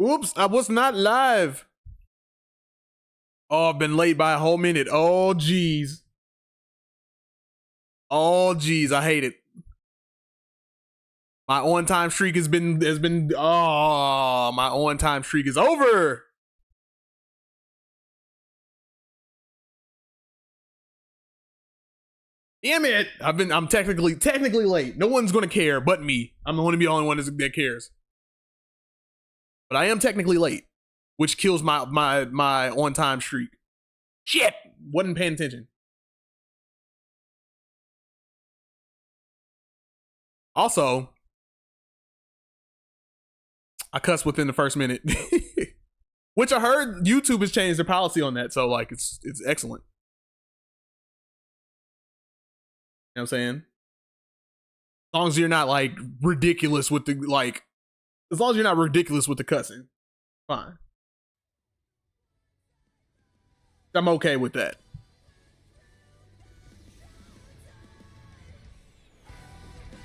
Oops, I was not live. Oh, I've been late by a whole minute. Oh, geez. Oh, geez, I hate it. My on-time streak has been, my on-time streak is over. Damn it. I'm technically late. No one's going to care but me. I'm going to be the only one that cares. But I am technically late, which kills my on-time streak. Shit. Wasn't paying attention. Also, I cussed within the first minute. Which I heard YouTube has changed their policy on that, so like it's excellent. You know what I'm saying? As long as you're not like ridiculous with the as long as you're not ridiculous with the cussing, fine. I'm okay with that.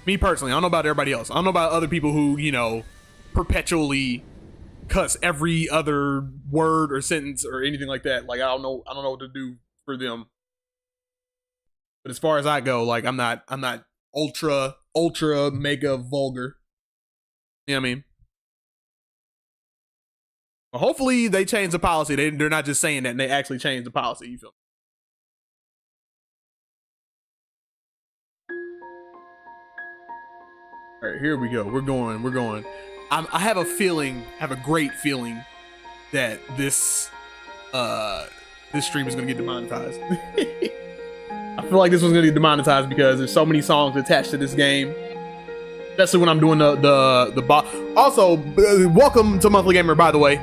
Me personally, I don't know about everybody else. I don't know about other people who, you know, perpetually cuss every other word or sentence or anything like that. Like I don't know what to do for them. But as far as I go, like I'm not ultra mega vulgar. You know what I mean? Well, hopefully they change the policy. They're not just saying that, and they actually change the policy. You feel me? All right, here we go. We're going. I have a great feeling that this stream is gonna get demonetized. I feel like this one's gonna get demonetized because there's so many songs attached to this game, especially when I'm doing the boss. Also, welcome to Monthly Gamer, by the way.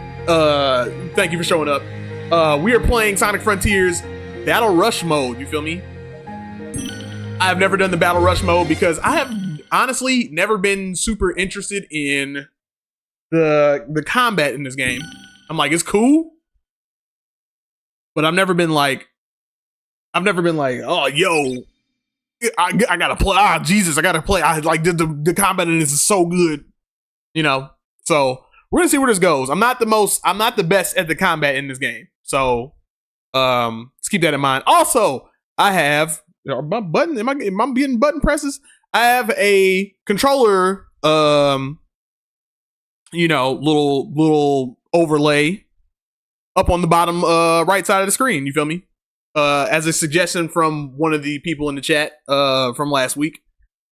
Thank you for showing up. We are playing Sonic Frontiers Battle Rush mode. You feel me? I've never done the Battle Rush mode because I have honestly never been super interested in the combat in this game. I'm like, it's cool, but I've never been like, oh, yo, I gotta play. Ah, Jesus, I gotta play. I like the combat in this is so good, you know. So we're gonna see where this goes. I'm not the best at the combat in this game. So let's keep that in mind. Also, I have my button. Am I getting button presses? I have a controller, you know, little overlay up on the bottom right side of the screen. You feel me? As a suggestion from one of the people in the chat from last week.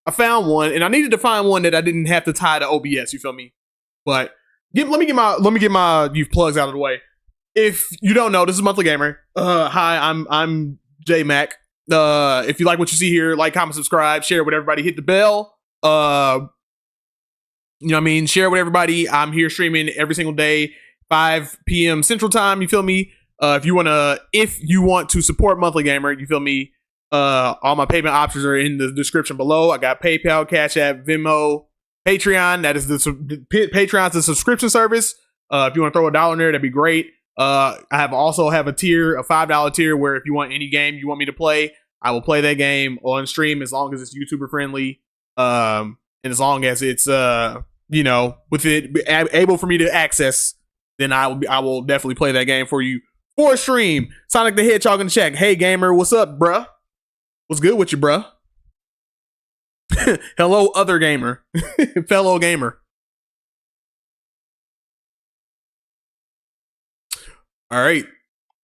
I found one, and I needed to find one that I didn't have to tie to OBS. You feel me? But let me get my youth plugs out of the way. If you don't know, this is Monthly Gamer. Hi, I'm J Mac. If you like what you see here, like, comment, subscribe, share with everybody, hit the bell. You know what I mean? Share with everybody. I'm here streaming every single day, 5 p.m. Central Time. You feel me? If you want to support Monthly Gamer, you feel me? All my payment options are in the description below. I got PayPal, Cash App, Venmo, Patreon. That is Patreon's the subscription service. If you want to throw $1 in there, that'd be great. I also have a tier, a $5 tier, where if you want any game you want me to play, I will play that game on stream as long as it's YouTuber friendly, and as long as it's you know, with it able for me to access, then I will definitely play that game for you for a stream. Sonic the Hedgehog in the chat. Hey gamer, what's up, bruh? What's good with you, bruh? Hello, other gamer, fellow gamer. All right,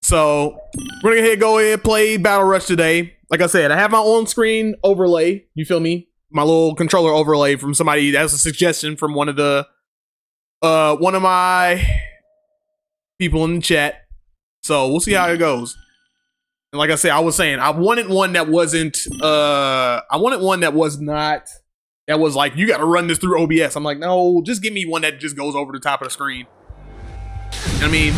so we're gonna go ahead and play Battle Rush today. Like I said, I have my on-screen overlay. You feel me? My little controller overlay from somebody. That's a suggestion from one of my people in the chat. So we'll see how it goes. And like I said, I was saying, I wanted one that wasn't. I wanted one that was not. That was like, you got to run this through OBS. I'm like, no, just give me one that just goes over the top of the screen. You know what I mean?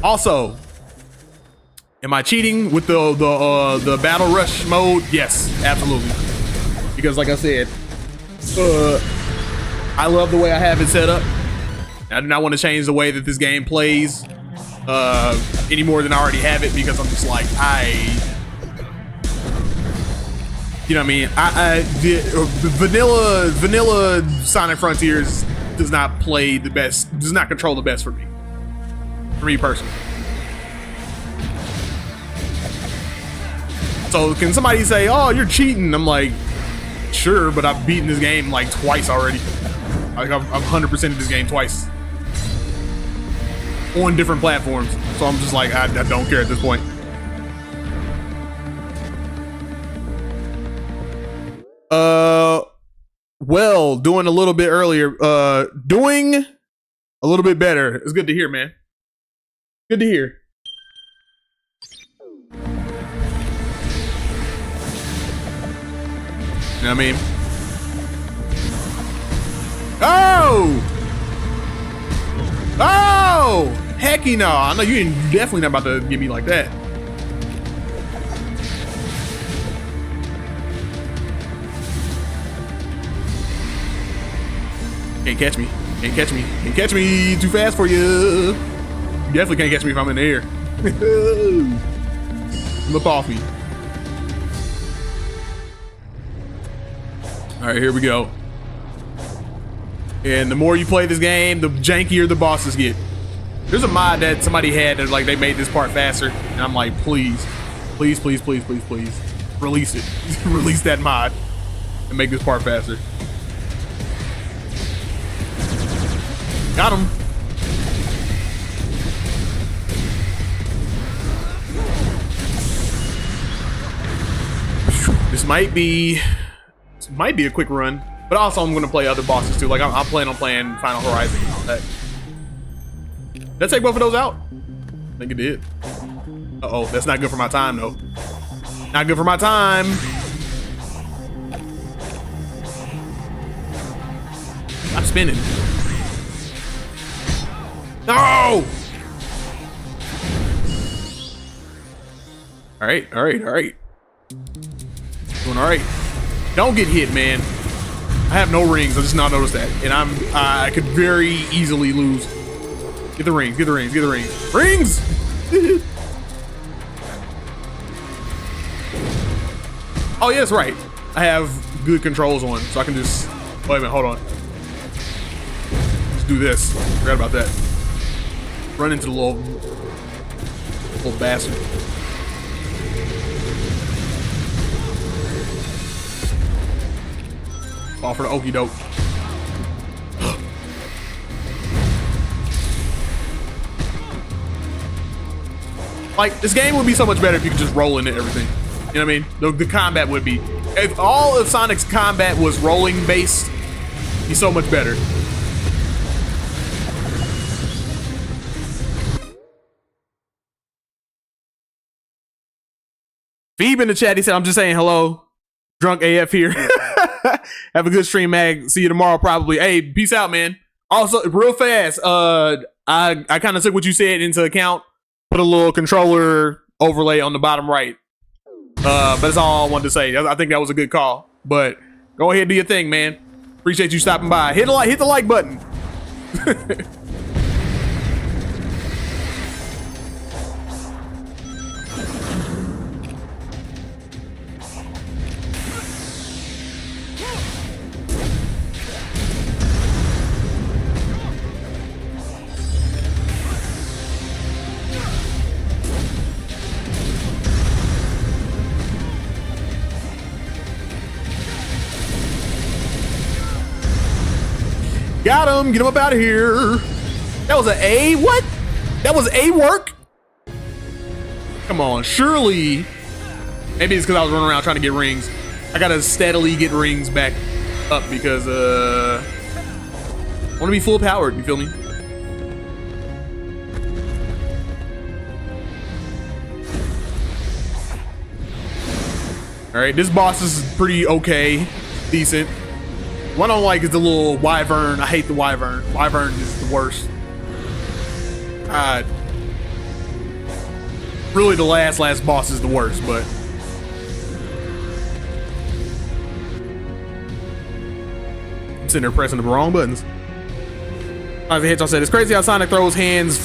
Also, am I cheating with the Battle Rush mode? Yes, absolutely. Because like I said, I love the way I have it set up. I do not want to change the way that this game plays any more than I already have it, because I'm just like, You know what I mean? Vanilla Sonic Frontiers does not play the best, does not control the best for me personally. So can somebody say, oh, you're cheating? I'm like, sure, but I've beaten this game like twice already. Like I've 100%ed this game twice on different platforms. So I'm just like, I don't care at this point. Well, doing a little bit earlier, doing a little bit better. It's good to hear, man. Good to hear. You know what I mean? Oh! Oh! Hecky no. I know you ain't definitely not about to get me like that. Can't catch me. Can't catch me. Can't catch me. Too fast for you. You definitely can't catch me if I'm in the air. Look off me. All right, here we go. And the more you play this game, the jankier the bosses get. There's a mod that somebody had that like they made this part faster, and I'm like, please, please, please, please, please, please, release it. Release that mod and make this part faster. Got him. This might be a quick run, but also I'm gonna play other bosses too. Like I'm planning on playing Final Horizon and all that. Did I take both of those out? I think it did. Uh-oh, that's not good for my time though. Not good for my time. I'm spinning. No! All right. Doing all right. Don't get hit, man. I have no rings. I just now noticed that, and I could very easily lose. Get the rings. Get the rings. Get the rings. Rings! Oh yeah, that's right. I have good controls on, so I can just. Wait a minute. Hold on. Let's do this. Forgot about that. Run into the little bastard. Fall for the okie doke. Like, this game would be so much better if you could just roll into everything. You know what I mean? The combat would be. If all of Sonic's combat was rolling based, it'd be so much better. Phoebe in the chat, he said, I'm just saying hello. Drunk AF here. Have a good stream, Mag. See you tomorrow, probably. Hey, peace out, man. Also, real fast, I kind of took what you said into account. Put a little controller overlay on the bottom right. But that's all I wanted to say. I think that was a good call. But go ahead and do your thing, man. Appreciate you stopping by. Hit the like button. Got him. Get him up out of here. That was an A? What? That was A work? Come on. Surely. Maybe it's because I was running around trying to get rings. I got to steadily get rings back up because I want to be full powered. You feel me? All right. This boss is pretty okay. Decent. What I don't like is the little wyvern. I hate the wyvern. Wyvern is the worst. Really, the last boss is the worst, but I'm sitting there pressing the wrong buttons. Isaac Hedgehog said, "It's crazy how Sonic throws hands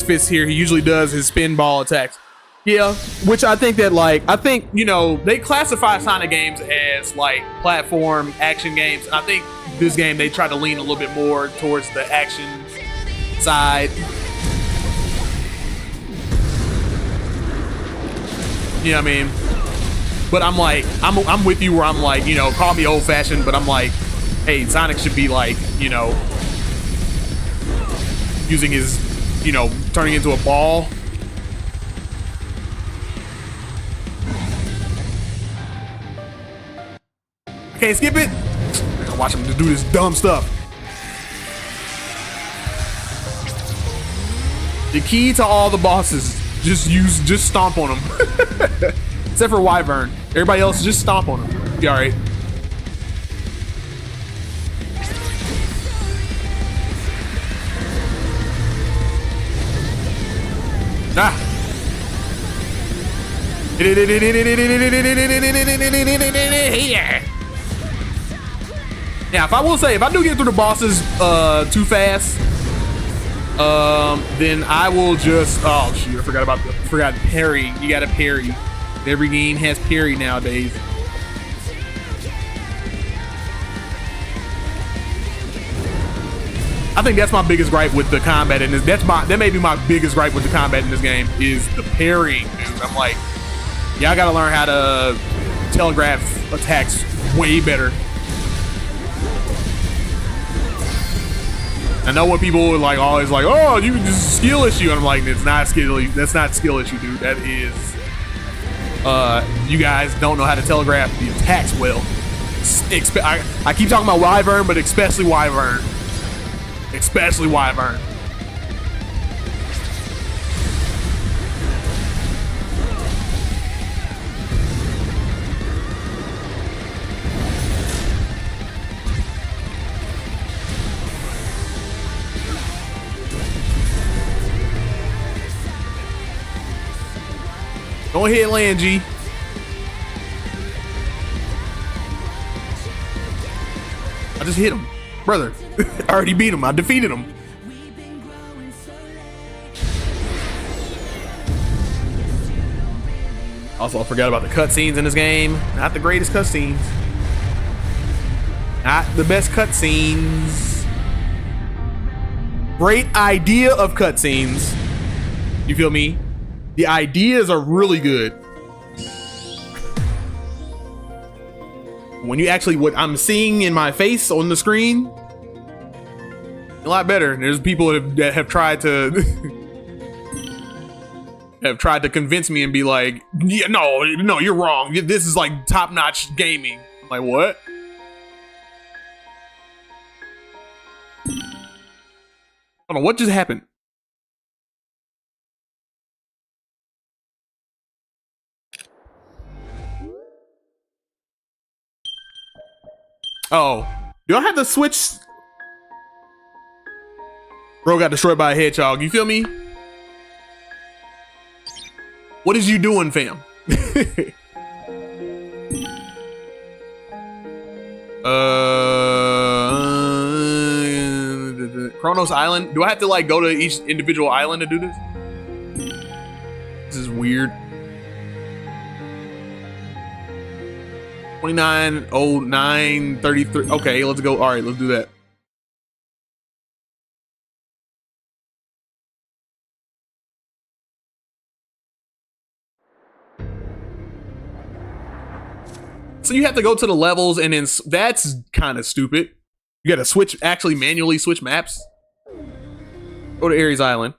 fists here. He usually does his spin ball attacks." Yeah, which I think that you know, they classify Sonic games as like platform action games. I think this game they try to lean a little bit more towards the action side. You know what I mean? But I'm like, I'm with you where I'm like, you know, call me old fashioned, but I'm like, hey, Sonic should be like, you know, using his, you know, turning into a ball. I can't skip it. I gotta watch him do this dumb stuff. The key to all the bosses, just stomp on them. Except for Wyvern. Everybody else, just stomp on them. Be alright. Ah. Yeah, if I will say, if I do get through the bosses too fast, then I will just, oh shoot, I forgot parry. You gotta parry. Every game has parry nowadays. I think that's my biggest gripe with the combat in this. That may be my biggest gripe with the combat in this game is the parrying, dude. I'm like, y'all gotta learn how to telegraph attacks way better. I know when people are like always like, oh, you just skill issue, and I'm like, it's not skill. That's not skill issue, dude. That is, you guys don't know how to telegraph the attacks well. I keep talking about Wyvern, but especially Wyvern. Especially Wyvern. Go ahead, land, G. I just hit him. Brother, I already beat him. I defeated him. Also, I forgot about the cutscenes in this game. Not the greatest cutscenes. Not the best cutscenes. Great idea of cutscenes. You feel me? The ideas are really good. When you actually, what I'm seeing in my face on the screen, a lot better. There's people that have tried to convince me and be like, yeah, no, you're wrong. This is like top-notch gaming. I'm like, what? Hold on, what just happened? Oh, do I have to switch? Bro got destroyed by a hedgehog. You feel me? What is you doing, fam? Kronos Island. Do I have to like go to each individual island to do this? This is weird. 290933. Okay, let's go. All right, let's do that. So you have to go to the levels, and then that's kind of stupid. You got to actually manually switch maps. Go to Ares Island.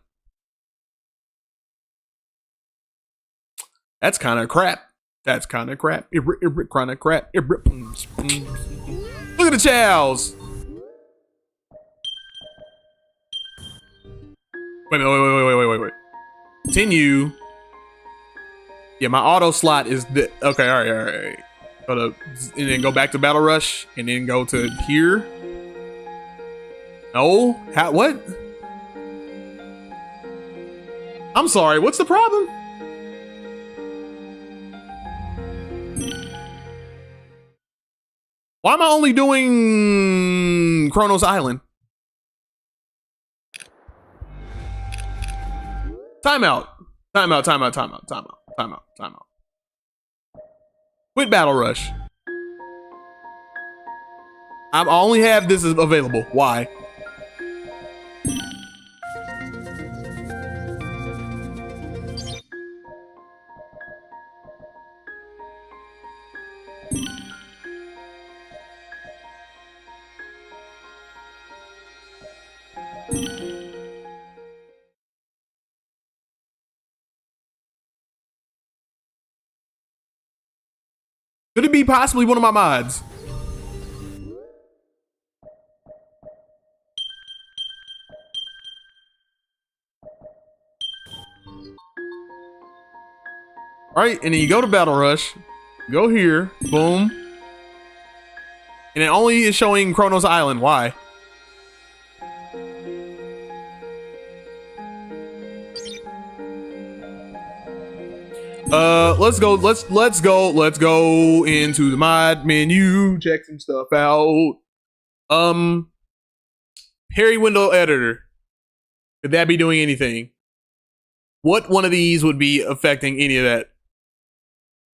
That's kind of crap. That's kind of crap. Kind of crap. Look at the chows. Wait. Continue. Yeah, my auto slot is the okay. All right. Go to and then go back to Battle Rush and then go to here. No, what? I'm sorry. What's the problem? Why am I only doing Kronos Island? Timeout. Time out. Quit Battle Rush. I only have this available. Why? Could it be possibly one of my mods? All right, and then you go to Battle Rush, go here, boom, and it only is showing Kronos Island. Why? Let's go into the mod menu, check some stuff out. Harry window editor. Could that be doing anything? What one of these would be affecting any of that?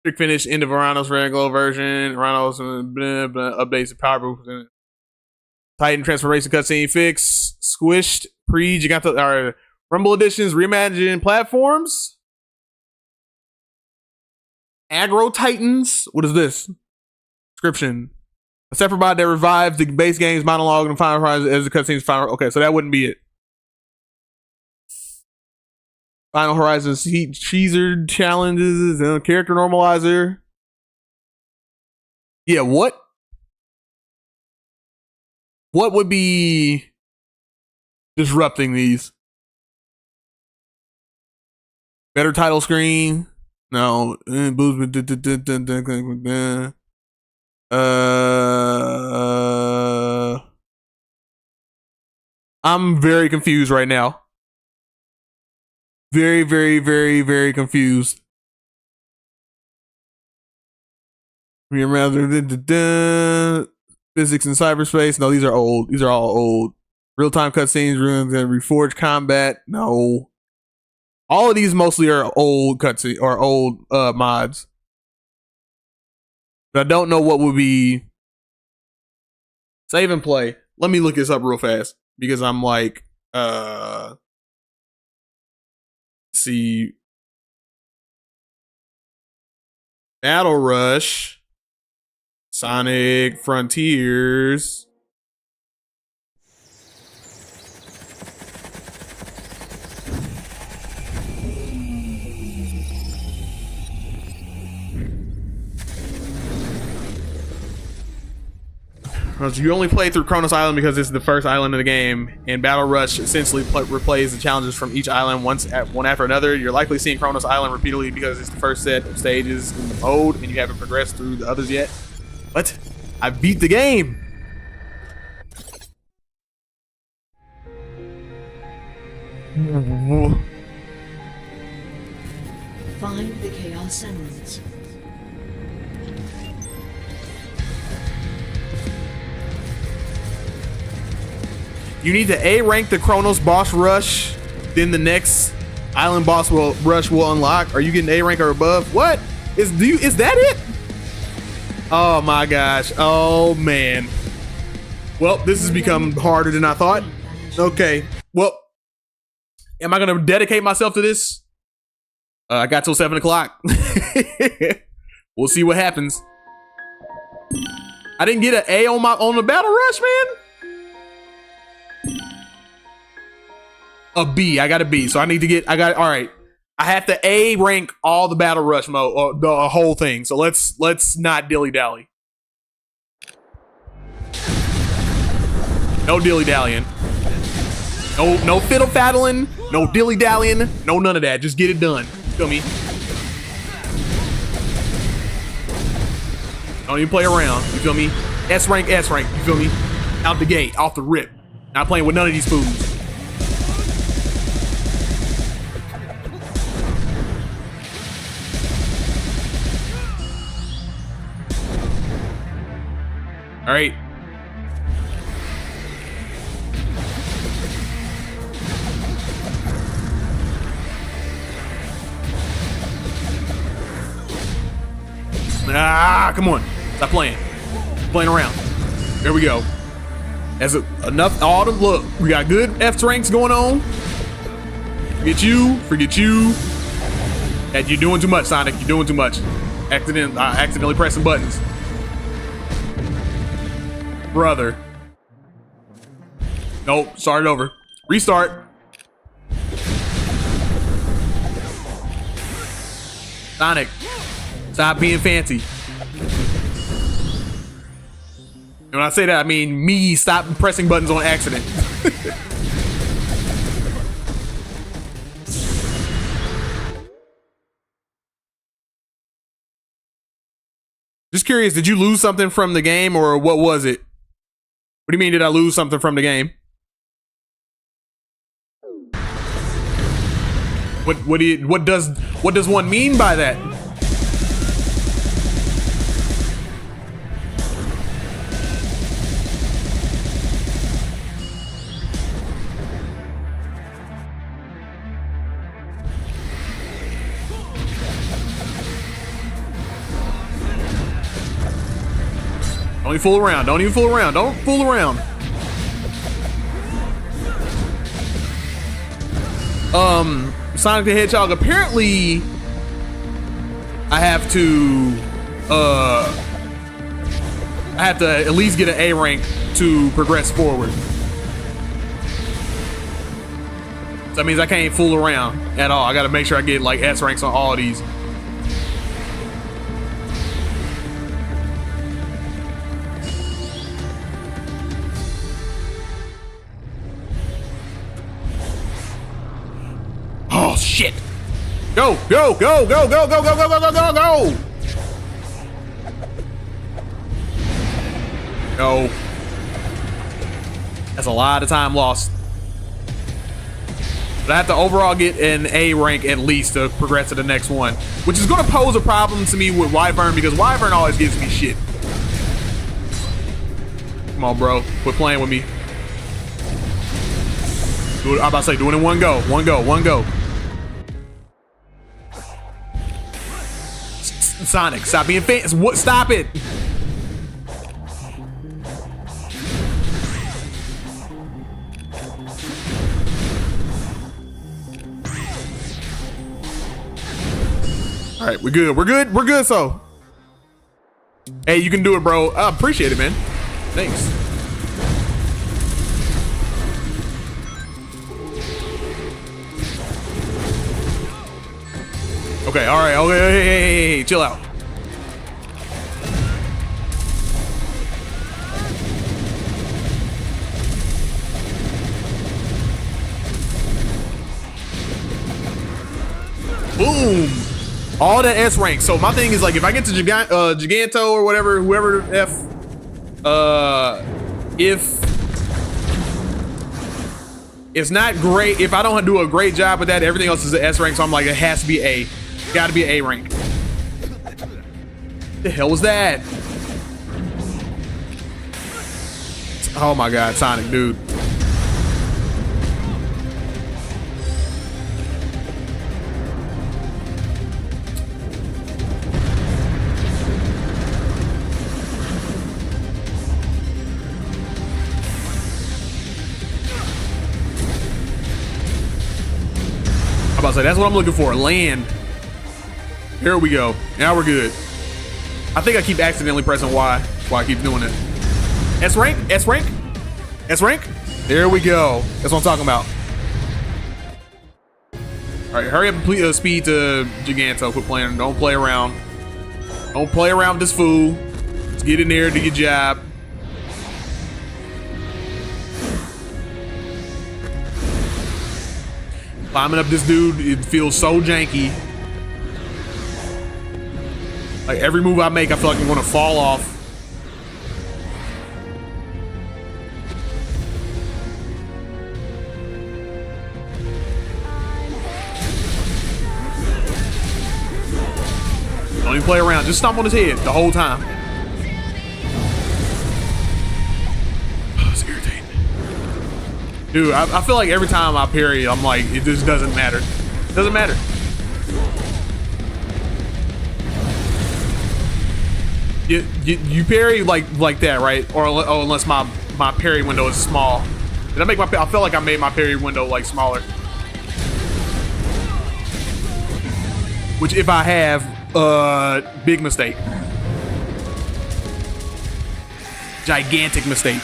Quick finish, end of Veranos regular version, Veranos updates the power boost. Titan transformation cutscene fix, squished, you got the Rumble editions, reimagined platforms. Aggro Titans. What is this? Description. A separate mod that revives the base game's monologue and Final Horizon as the cutscene's final. Okay, so that wouldn't be it. Final Horizon teaser challenges and character normalizer. Yeah, what? What would be disrupting these? Better title screen. No, I'm very confused right now. Very, very, very, very confused. Physics in cyberspace. No, these are old. These are all old. Real-time cutscenes, reforged combat. No. All of these mostly are old cutscenes or old mods. But I don't know what would be. Save and play. Let me look this up real fast because I'm like, see. Battle Rush. Sonic Frontiers. You only play through Kronos Island because this is the first island in the game, and Battle Rush essentially replays the challenges from each island one after another. You're likely seeing Kronos Island repeatedly because it's the first set of stages in the mode, and you haven't progressed through the others yet. What? I beat the game! Find the Chaos Emeralds. You need to A rank the Kronos boss rush, then the next island boss rush will unlock. Are you getting A rank or above? What? Is that it? Oh my gosh. Oh man. Well, this has become harder than I thought. Okay. Well, am I gonna dedicate myself to this? I got till 7 o'clock. We'll see what happens. I didn't get an A on the battle rush, man. A B. I got a B. So I need to get. All right. I have to A rank all the battle rush mode, or the whole thing. So let's not dilly dally. No dilly dallying. No fiddle faddling. No dilly dallying. No none of that. Just get it done. Feel me? Don't even play around. You feel me? S rank. You feel me? Out the gate, off the rip. Not playing with none of these fools. All right. Ah, come on. Stop playing. Playing around. There we go. That's enough. Autumn, look. We got good F ranks going on. Forget you. Forget you. And you're doing too much, Sonic. You're doing too much. Accidentally pressing buttons. Brother. Nope. Start it over. Restart. Sonic. Stop being fancy. And when I say that, I mean me stop pressing buttons on accident. Just curious, did you lose something from the game or what was it? What do you mean, did I lose something from the game? What does one mean by that? Don't even fool around. Don't even fool around. Don't fool around. Sonic the Hedgehog. Apparently, I have to at least get an A rank to progress forward. So that means I can't fool around at all. I got to make sure I get like S ranks on all of these. Oh shit! Go, go, go, go, go, go, go, go, go, go, go, go! Go. That's a lot of time lost. But I have to overall get an A rank at least to progress to the next one, which is going to pose a problem to me with Wyvern because Wyvern always gives me shit. Come on, bro. Quit playing with me. Do it, I'm about to say, do it in one go. One go, one go. Sonic, stop being fancy. What? Stop it. All right, we're good. We're good. We're good. So, hey, you can do it, bro. I appreciate it, man. Thanks. Okay, all right, okay, hey, chill out. Boom! All that S rank. So my thing is like, if I get to Giganto or whatever, whoever F, if it's not great, if I don't do a great job with that, everything else is an S rank. So I'm like, it has to be A. Got to be an A rank. The hell was that? Oh my God, Sonic, dude. I'm about to say, that's what I'm looking for, land. Here we go. Now we're good. I think I keep accidentally pressing Y while I keep doing it. S rank, S rank, S rank. There we go. That's what I'm talking about. All right, hurry up and speed to Giganto. Quit playing. Don't play around. Don't play around with this fool. Let's get in there, do your job. Climbing up this dude, it feels so janky. Like every move I make, I feel like I'm gonna fall off. Don't even play around. Just stomp on his head the whole time. It's irritating. Dude, I feel like every time I parry, I'm like, it just doesn't matter. It doesn't matter. You parry like that, right? Or unless my parry window is small. Did I make my? I feel like I made my parry window like smaller. Which, if I have, big mistake. Gigantic mistake.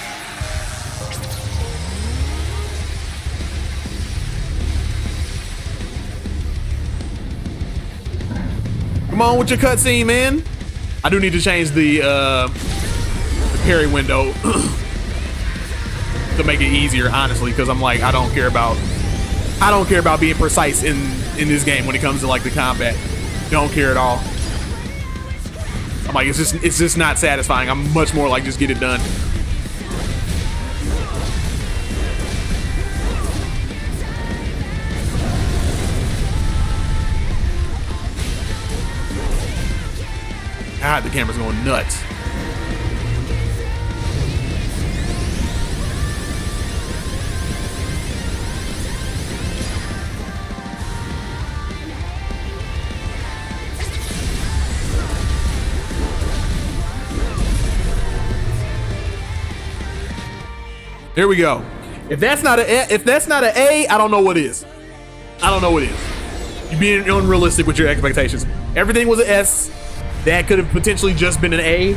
Come on with your cutscene, man. I do need to change the parry window to make it easier, honestly, because I'm like, I don't care about being precise in this game when it comes to like the combat. Don't care at all. I'm like, it's just not satisfying. I'm much more like, just get it done. God, the camera's going nuts. Here we go. If that's not an A, I don't know what is. I don't know what is. You're being unrealistic with your expectations. Everything was an S. That could have potentially just been an A.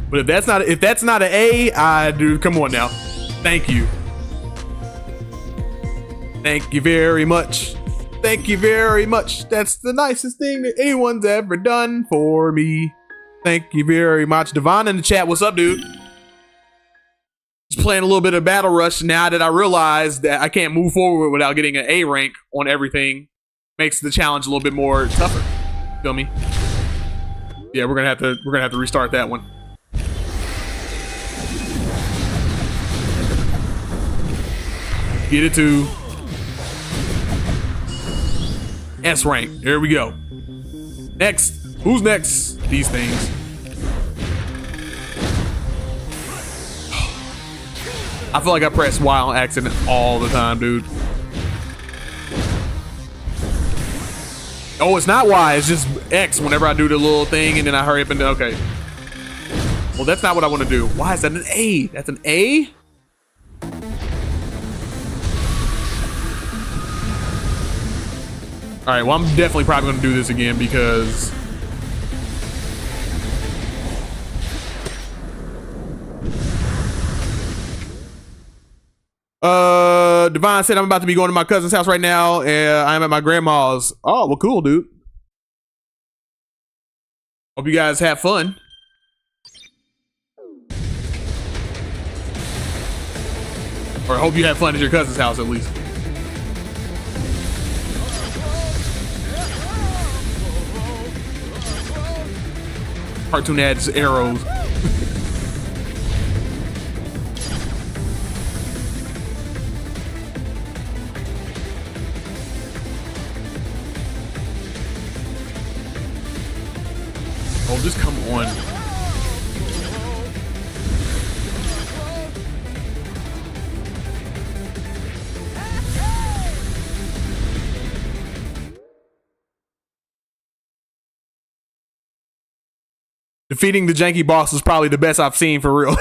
But if that's not an A, dude, come on now. Thank you. Thank you very much. Thank you very much. That's the nicest thing that anyone's ever done for me. Thank you very much. Devon in the chat, what's up, dude? Just playing a little bit of Battle Rush now that I realize that I can't move forward without getting an A rank on everything. Makes the challenge a little bit more tougher. Feel me? Yeah, we're gonna have to restart that one. Get it to S rank. Here we go. Next. Who's next? These things. I feel like I press Y on accident all the time, dude. Oh, it's not Y, it's just X whenever I do the little thing and then I hurry up and okay. Well, that's not what I want to do. Why is that an A? That's an A? All right, well, I'm definitely probably going to do this again because Devon said I'm about to be going to my cousin's house right now and I'm at my grandma's. Oh, well, cool, dude. Hope you guys have fun. Or hope you have fun at your cousin's house at least. Cartoon adds arrows. Oh, just come on. Defeating the janky boss is probably the best I've seen for real.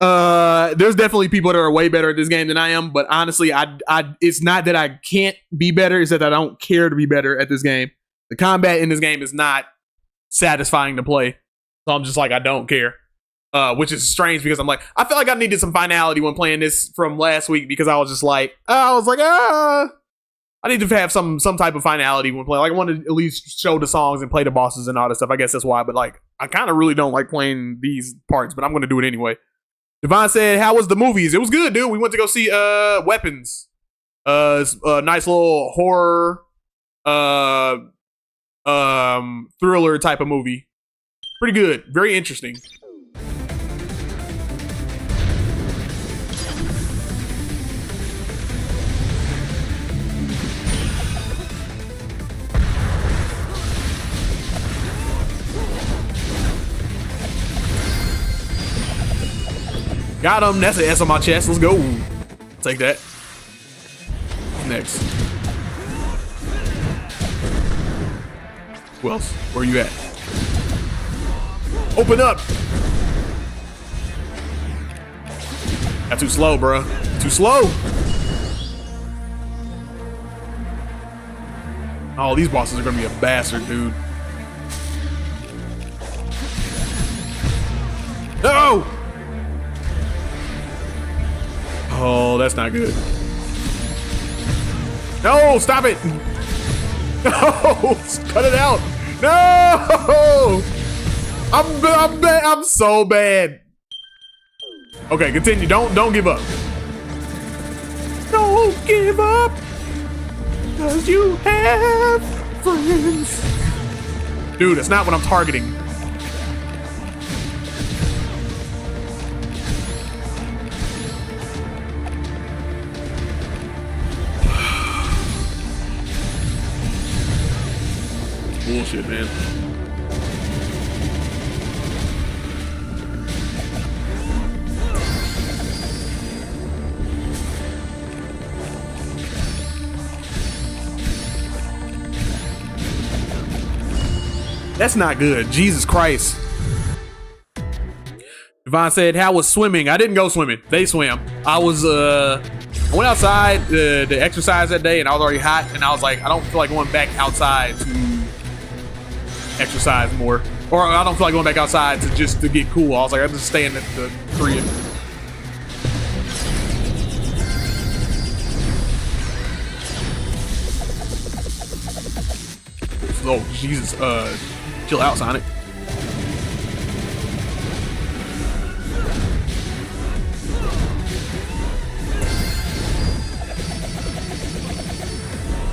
There's definitely people that are way better at this game than I am, but honestly, it's not that I can't be better, it's that I don't care to be better at this game. The combat in this game is not satisfying to play. So I'm just like, I don't care. Which is strange because I'm like, I feel like I needed some finality when playing this from last week because I was just like, I need to have some type of finality when playing. Like, I want to at least show the songs and play the bosses and all that stuff. I guess that's why. But like, I kind of really don't like playing these parts, but I'm going to do it anyway. Devon said, "How was the movies?" It was good, dude. We went to go see Weapons. It's a nice little horror, thriller type of movie. Pretty good. Very interesting. Got him. That's an S on my chest. Let's go. Take that. Next. Who else? Where you at? Open up. Got too slow, bro. Too slow. Oh, these bosses are gonna be a bastard, dude. No! Oh, that's not good. No, stop it! No, cut it out! No! I'm so bad. Okay, continue. Don't give up. Don't give up, 'cause you have friends. Dude, that's not what I'm targeting. Bullshit, man. That's not good. Jesus Christ. Devon said, how was swimming? I didn't go swimming. They swam. I went outside to exercise that day, and I was already hot, and I was like, I don't feel like going back outside to exercise more. Or I don't feel like going back outside to get cool. I was like, I'm just staying at the crib. Oh, Jesus. Chill out, Sonic.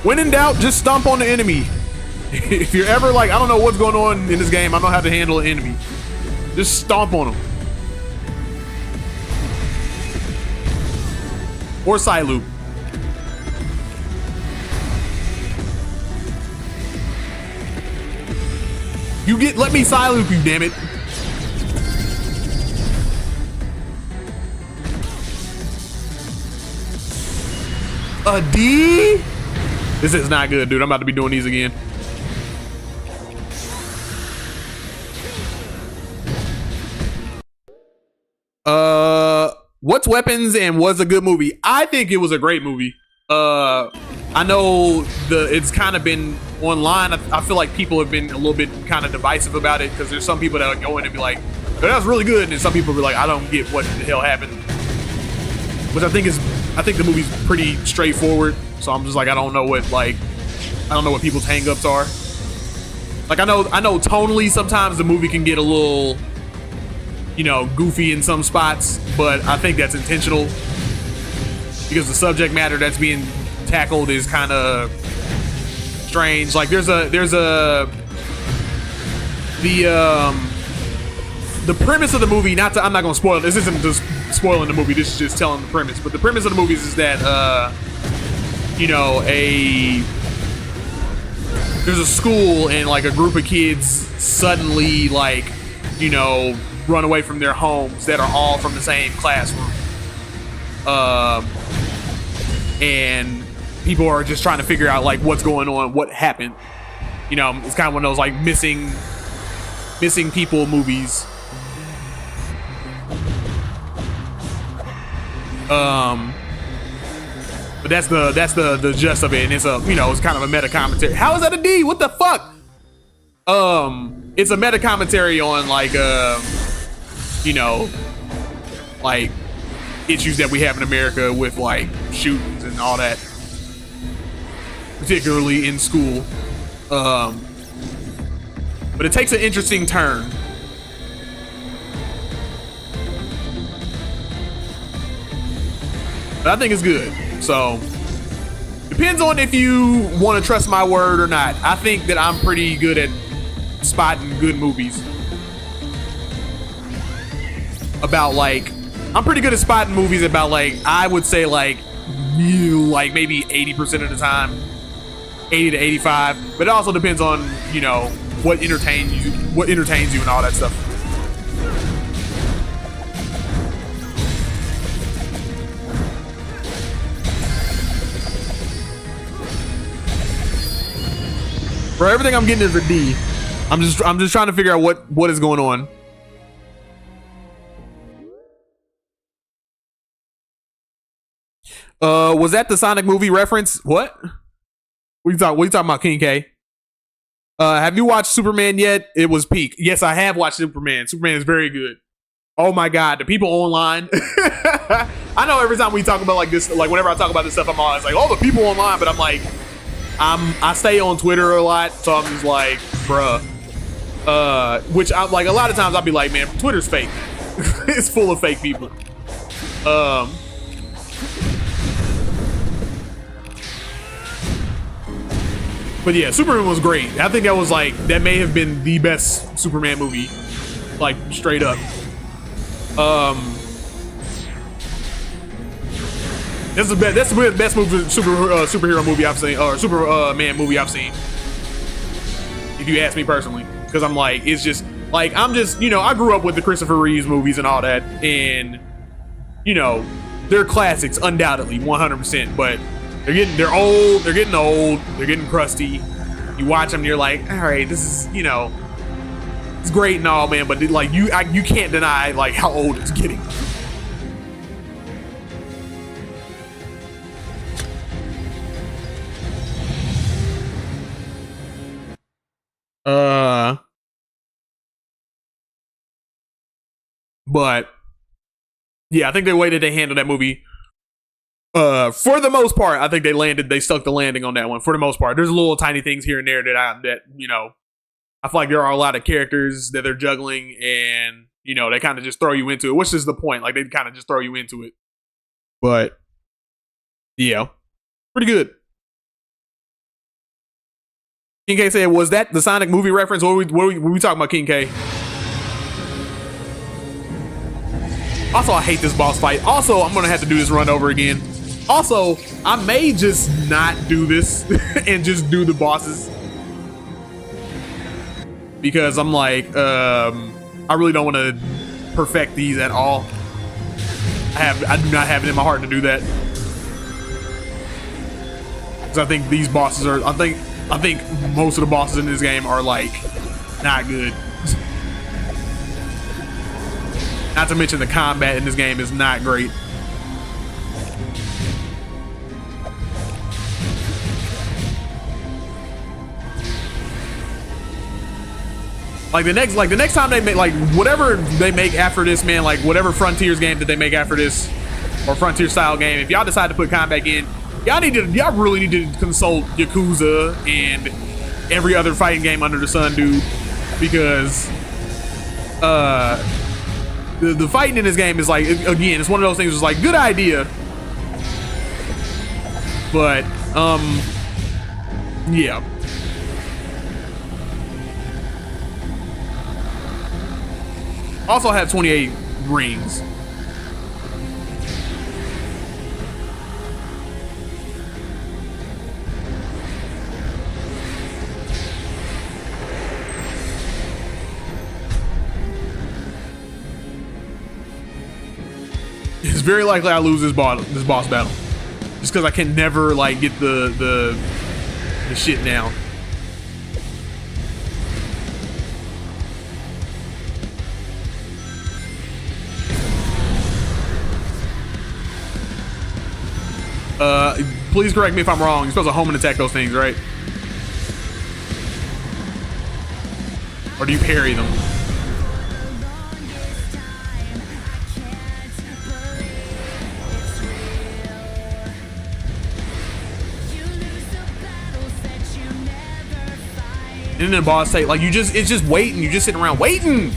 When in doubt, just stomp on the enemy. If you're ever like, I don't know what's going on in this game, I don't know how to handle an enemy. Just stomp on them. Or side loop. Let me side loop you, damn it. A D? This is not good, dude. I'm about to be doing these again. What's Weapons and was a good movie? I think it was a great movie. I know it's kind of been online. I feel like people have been a little bit kind of divisive about it because there's some people that go in and be like, oh, that was really good, and then some people be like, I don't get what the hell happened. Which I think the movie's pretty straightforward. So I'm just like, I don't know what people's hangups are. Like I know tonally sometimes the movie can get a little, goofy in some spots, but I think that's intentional because the subject matter that's being tackled is kind of strange. Like the premise of the movie, I'm not gonna spoil it. This isn't just spoiling the movie, this is just telling the premise. But the premise of the movie is that there's a school and like a group of kids suddenly run away from their homes that are all from the same classroom. And people are just trying to figure out like what's going on, what happened. It's kind of one of those like missing people movies. But that's the gist of it, and it's it's kind of a meta commentary. How is that a D? What the fuck? It's a meta commentary on like like issues that we have in America with like shootings and all that, particularly in school. But it takes an interesting turn. But I think it's good. So depends on if you want to trust my word or not. I think that I'm pretty good at spotting good movies. I'm pretty good at spotting movies about I would say maybe 80% of the time, 80 to 85. But it also depends on what entertains you and all that stuff. Bro, everything I'm getting is a D. I'm just trying to figure out what is going on. Was that the Sonic movie reference? What? What you talking about, King K? Have you watched Superman yet? It was peak. Yes, I have watched Superman. Superman is very good. Oh my god, the people online. I know every time we talk about like this, like whenever I talk about this stuff, I'm always like, oh, the people online, but I'm like, I stay on Twitter a lot, so I'm just like, bruh. Which I like a lot of times I'll be like, man, Twitter's fake. It's full of fake people. But yeah, Superman was great. I think that may have been the best Superman movie, like straight up. That's the best movie, superhero movie I've seen, or Superman movie I've seen. If you ask me personally, because I'm like, it's just like I grew up with the Christopher Reeves movies and all that, and they're classics, undoubtedly, 100%. But they're old, they're getting crusty. You watch them, and you're like, all right, this is it's great and all, man, but like you can't deny like how old it's getting. But yeah, I think the way that they handled that movie, for the most part, I think they stuck the landing on that one. For the most part, there's little tiny things here and there that I feel like there are a lot of characters that they're juggling, and they kind of just throw you into it, which is the point. Like they kind of just throw you into it. But yeah, pretty good. King K said, "Was that the Sonic movie reference? What were we talking about, King K?" Also, I hate this boss fight. Also, I'm gonna have to do this run over again. Also, I may just not do this and just do the bosses, because I'm like, I really don't want to perfect these at all. I do not have it in my heart to do that, because I think these bosses are. I think most of the bosses in this game are like not good. Not to mention the combat in this game is not great. Like the next time they make, like, whatever they make after this, man, like whatever Frontiers game that they make after this, or Frontier style game, if y'all decide to put combat in, y'all really need to consult Yakuza and every other fighting game under the sun, dude, because the fighting in this game is like, again, it's one of those things. It's like, good idea, but yeah. Also have 28 rings. It's very likely I lose this boss battle, just because I can never like get the shit down. Please correct me if I'm wrong. You're supposed to home and attack those things, right? Or do you parry them? And then the boss say, like, it's just waiting. You just sitting around waiting.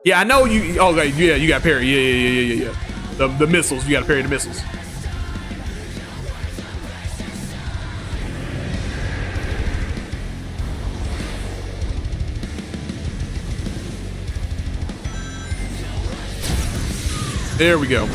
Yeah, I know you. Okay, yeah, you got parry. Yeah. The missiles. You got to parry the missiles. There we go.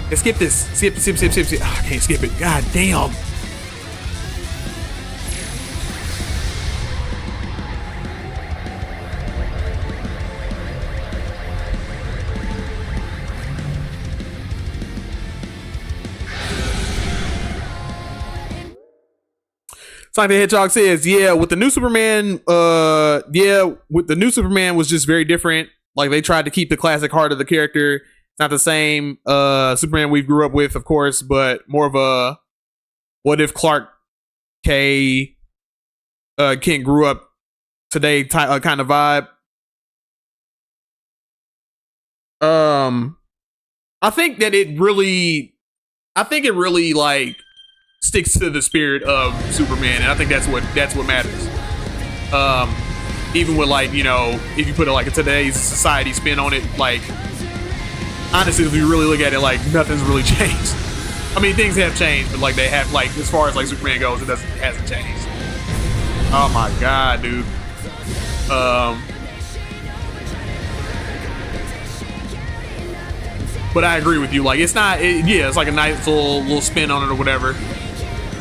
Yeah, skip this. Skip. Oh, I can't skip it. God damn. Sonic the Hedgehog says, yeah, with the new Superman, was just very different. Like, they tried to keep the classic heart of the character. It's not the same Superman we grew up with, of course, but more of a what if Clark Kent grew up today kind of vibe. I think it really like sticks to the spirit of Superman, and I think that's what matters. Even with, like, you know, if you put a today's society spin on it, like, honestly, if you really look at it, like, nothing's really changed. I mean, things have changed, but like they have, like, as far as like Superman goes, it hasn't changed. Oh my god, dude. But I agree with you. Like, it's not. It's like a nice little spin on it or whatever.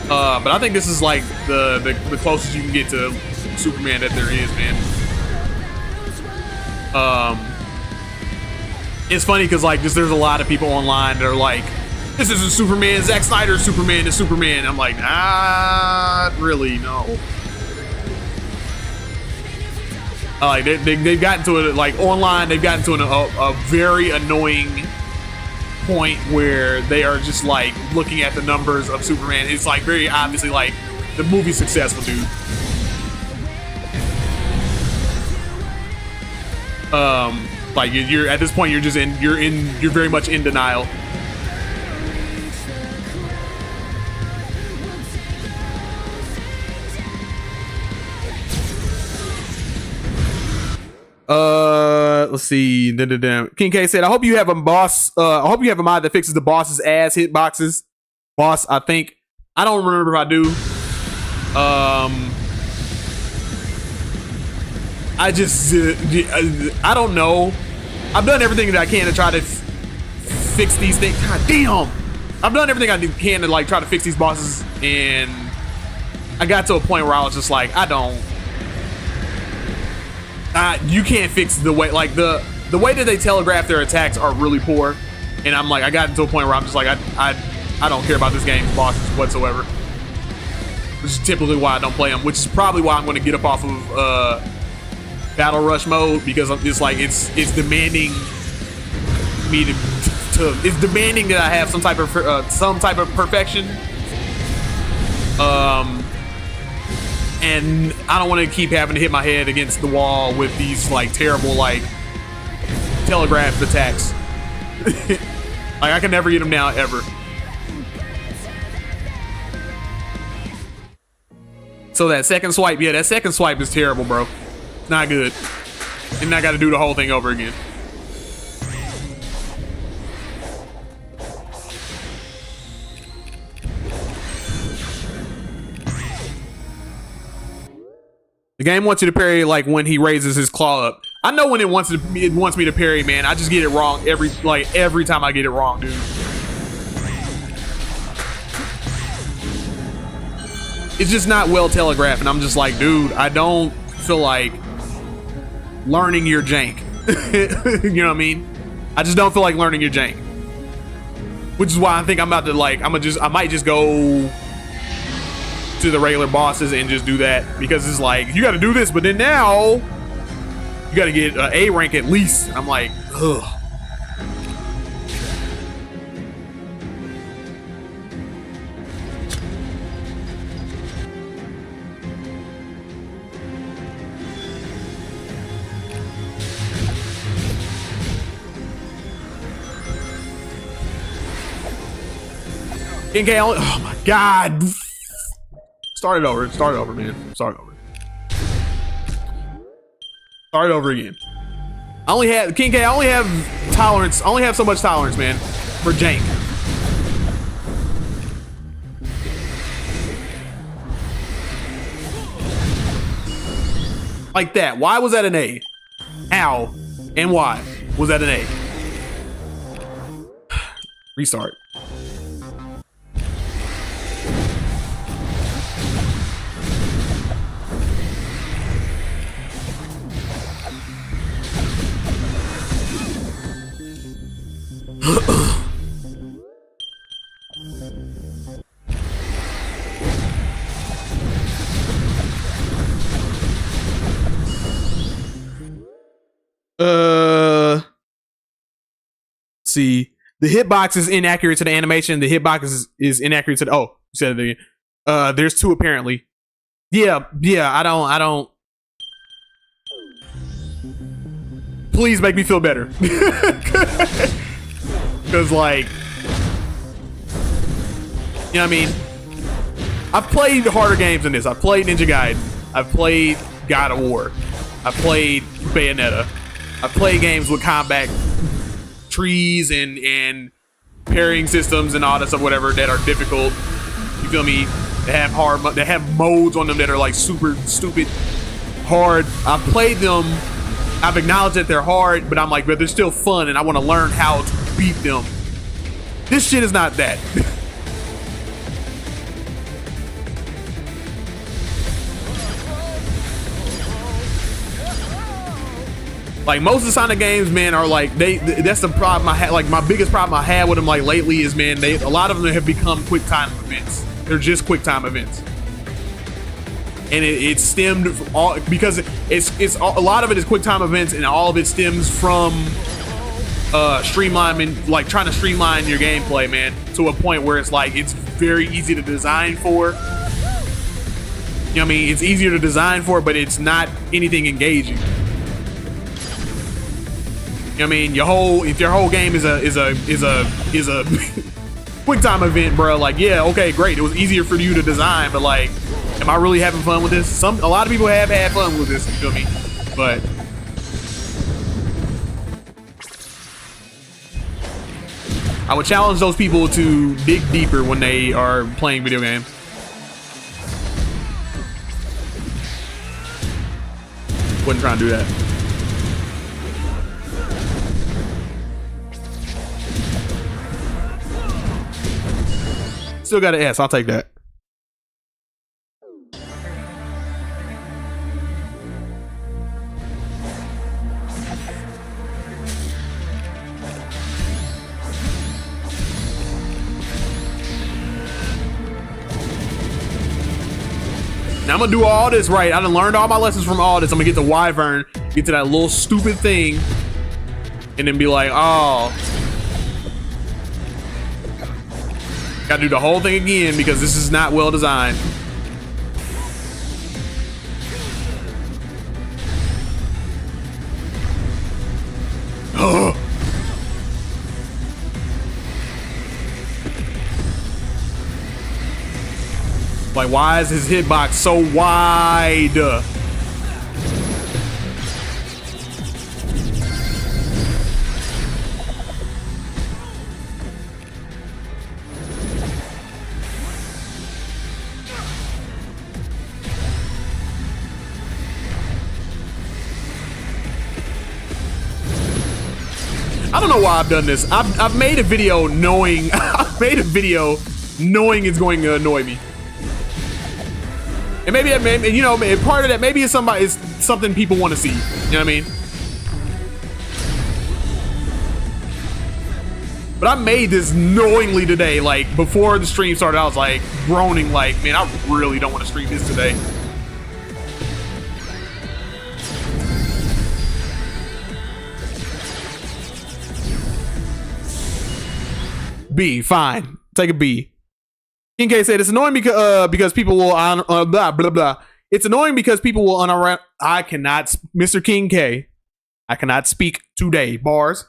But I think this is like the closest you can get to Superman that there is, man. It's funny because like there's a lot of people online that are like, this isn't Superman. Zack Snyder's Superman is Superman. I'm like, not really, no. Like they've gotten to it, like online, they've gotten to a very annoying point where they are just like looking at the numbers of Superman. It's like very obviously like the movie's successful, dude. Like you're at this point, you're very much in denial. Let's see. King K said, I hope you have a boss. I hope you have a mod that fixes the boss's ass hitboxes. Boss, I think. I don't remember if I do. I don't know. I've done everything that I can to try to fix these things. God damn. I've done everything I can to like try to fix these bosses, and I got to a point where I was just like, you can't fix the way, like the way that they telegraph their attacks are really poor, and I'm like, I got to a point where I'm just like, I don't care about this game's bosses whatsoever, which is typically why I don't play them, which is probably why I'm going to get up off of Battle Rush mode, because it's like it's demanding me to it's demanding that I have some type of perfection, and I don't want to keep having to hit my head against the wall with these like terrible like telegraphed attacks. Like I can never get them down ever. So that second swipe, that second swipe is terrible, bro. Not good. And I got to do the whole thing over again. The game wants you to parry like when he raises his claw up. I know when it wants me to parry, man. I just get it wrong every time I get it wrong, dude. It's just not well telegraphed, and I'm just like, dude, I don't feel like learning your jank. You know what I mean? I just don't feel like learning your jank. Which is why I think I'm about to like, I might just go to the regular bosses and just do that, because it's like, you got to do this, but then now you got to get an A rank at least. I'm like, ugh. Oh my god. Start it over, man. Start it over again. I only have tolerance. I only have so much tolerance, man, for jank. Like that. Why was that an A? How and why was that an A? Restart. See, the hitbox is inaccurate to the animation. The hitbox is inaccurate to the. Oh, you said it again. There's two apparently. Yeah. I don't. Please make me feel better. Because, like, you know what I mean? I've played harder games than this. I've played Ninja Gaiden. I've played God of War. I've played Bayonetta. I've played games with combat trees and parrying systems and all that stuff, whatever, that are difficult. You feel me? They have modes on them that are like super stupid hard. I've played them. I've acknowledged that they're hard, but I'm like, but they're still fun, and I want to learn how to beat them. This shit is not that. Like, most of the Sonic games, man, are like, that's the problem I had. Like, my biggest problem I had with them, like, lately is, man, a lot of them have become quick time events. They're just quick time events. And it stemmed all, because it's a lot of it is quick time events, and all of it stems from streamlining, like, trying to streamline your gameplay, man, to a point where it's like, it's very easy to design for. You know what I mean? It's easier to design for, but it's not anything engaging. You know what I mean? If your whole game is a quick time event, bro, like, yeah, okay, great. It was easier for you to design, but like, am I really having fun with this? A lot of people have had fun with this, you feel me? But I would challenge those people to dig deeper when they are playing video games. Wouldn't try and do that. Still got an S. I'll take that. Now I'm gonna do all this right. I done learned all my lessons from all this. I'm gonna get the Wyvern, get to that little stupid thing, and then be like, oh, gotta do the whole thing again because this is not well designed. Like, why is his hitbox so wide? I don't know why I've done this. I've made a video knowing knowing it's going to annoy me. And maybe you know, part of that maybe it's something people want to see. You know what I mean? But I made this knowingly today. Like, before the stream started, I was like groaning, like, man, I really don't want to stream this today. B, fine. Take a B. King K said it's annoying because people will blah blah blah. It's annoying because people will I cannot, Mr. King K. I cannot speak today. Bars.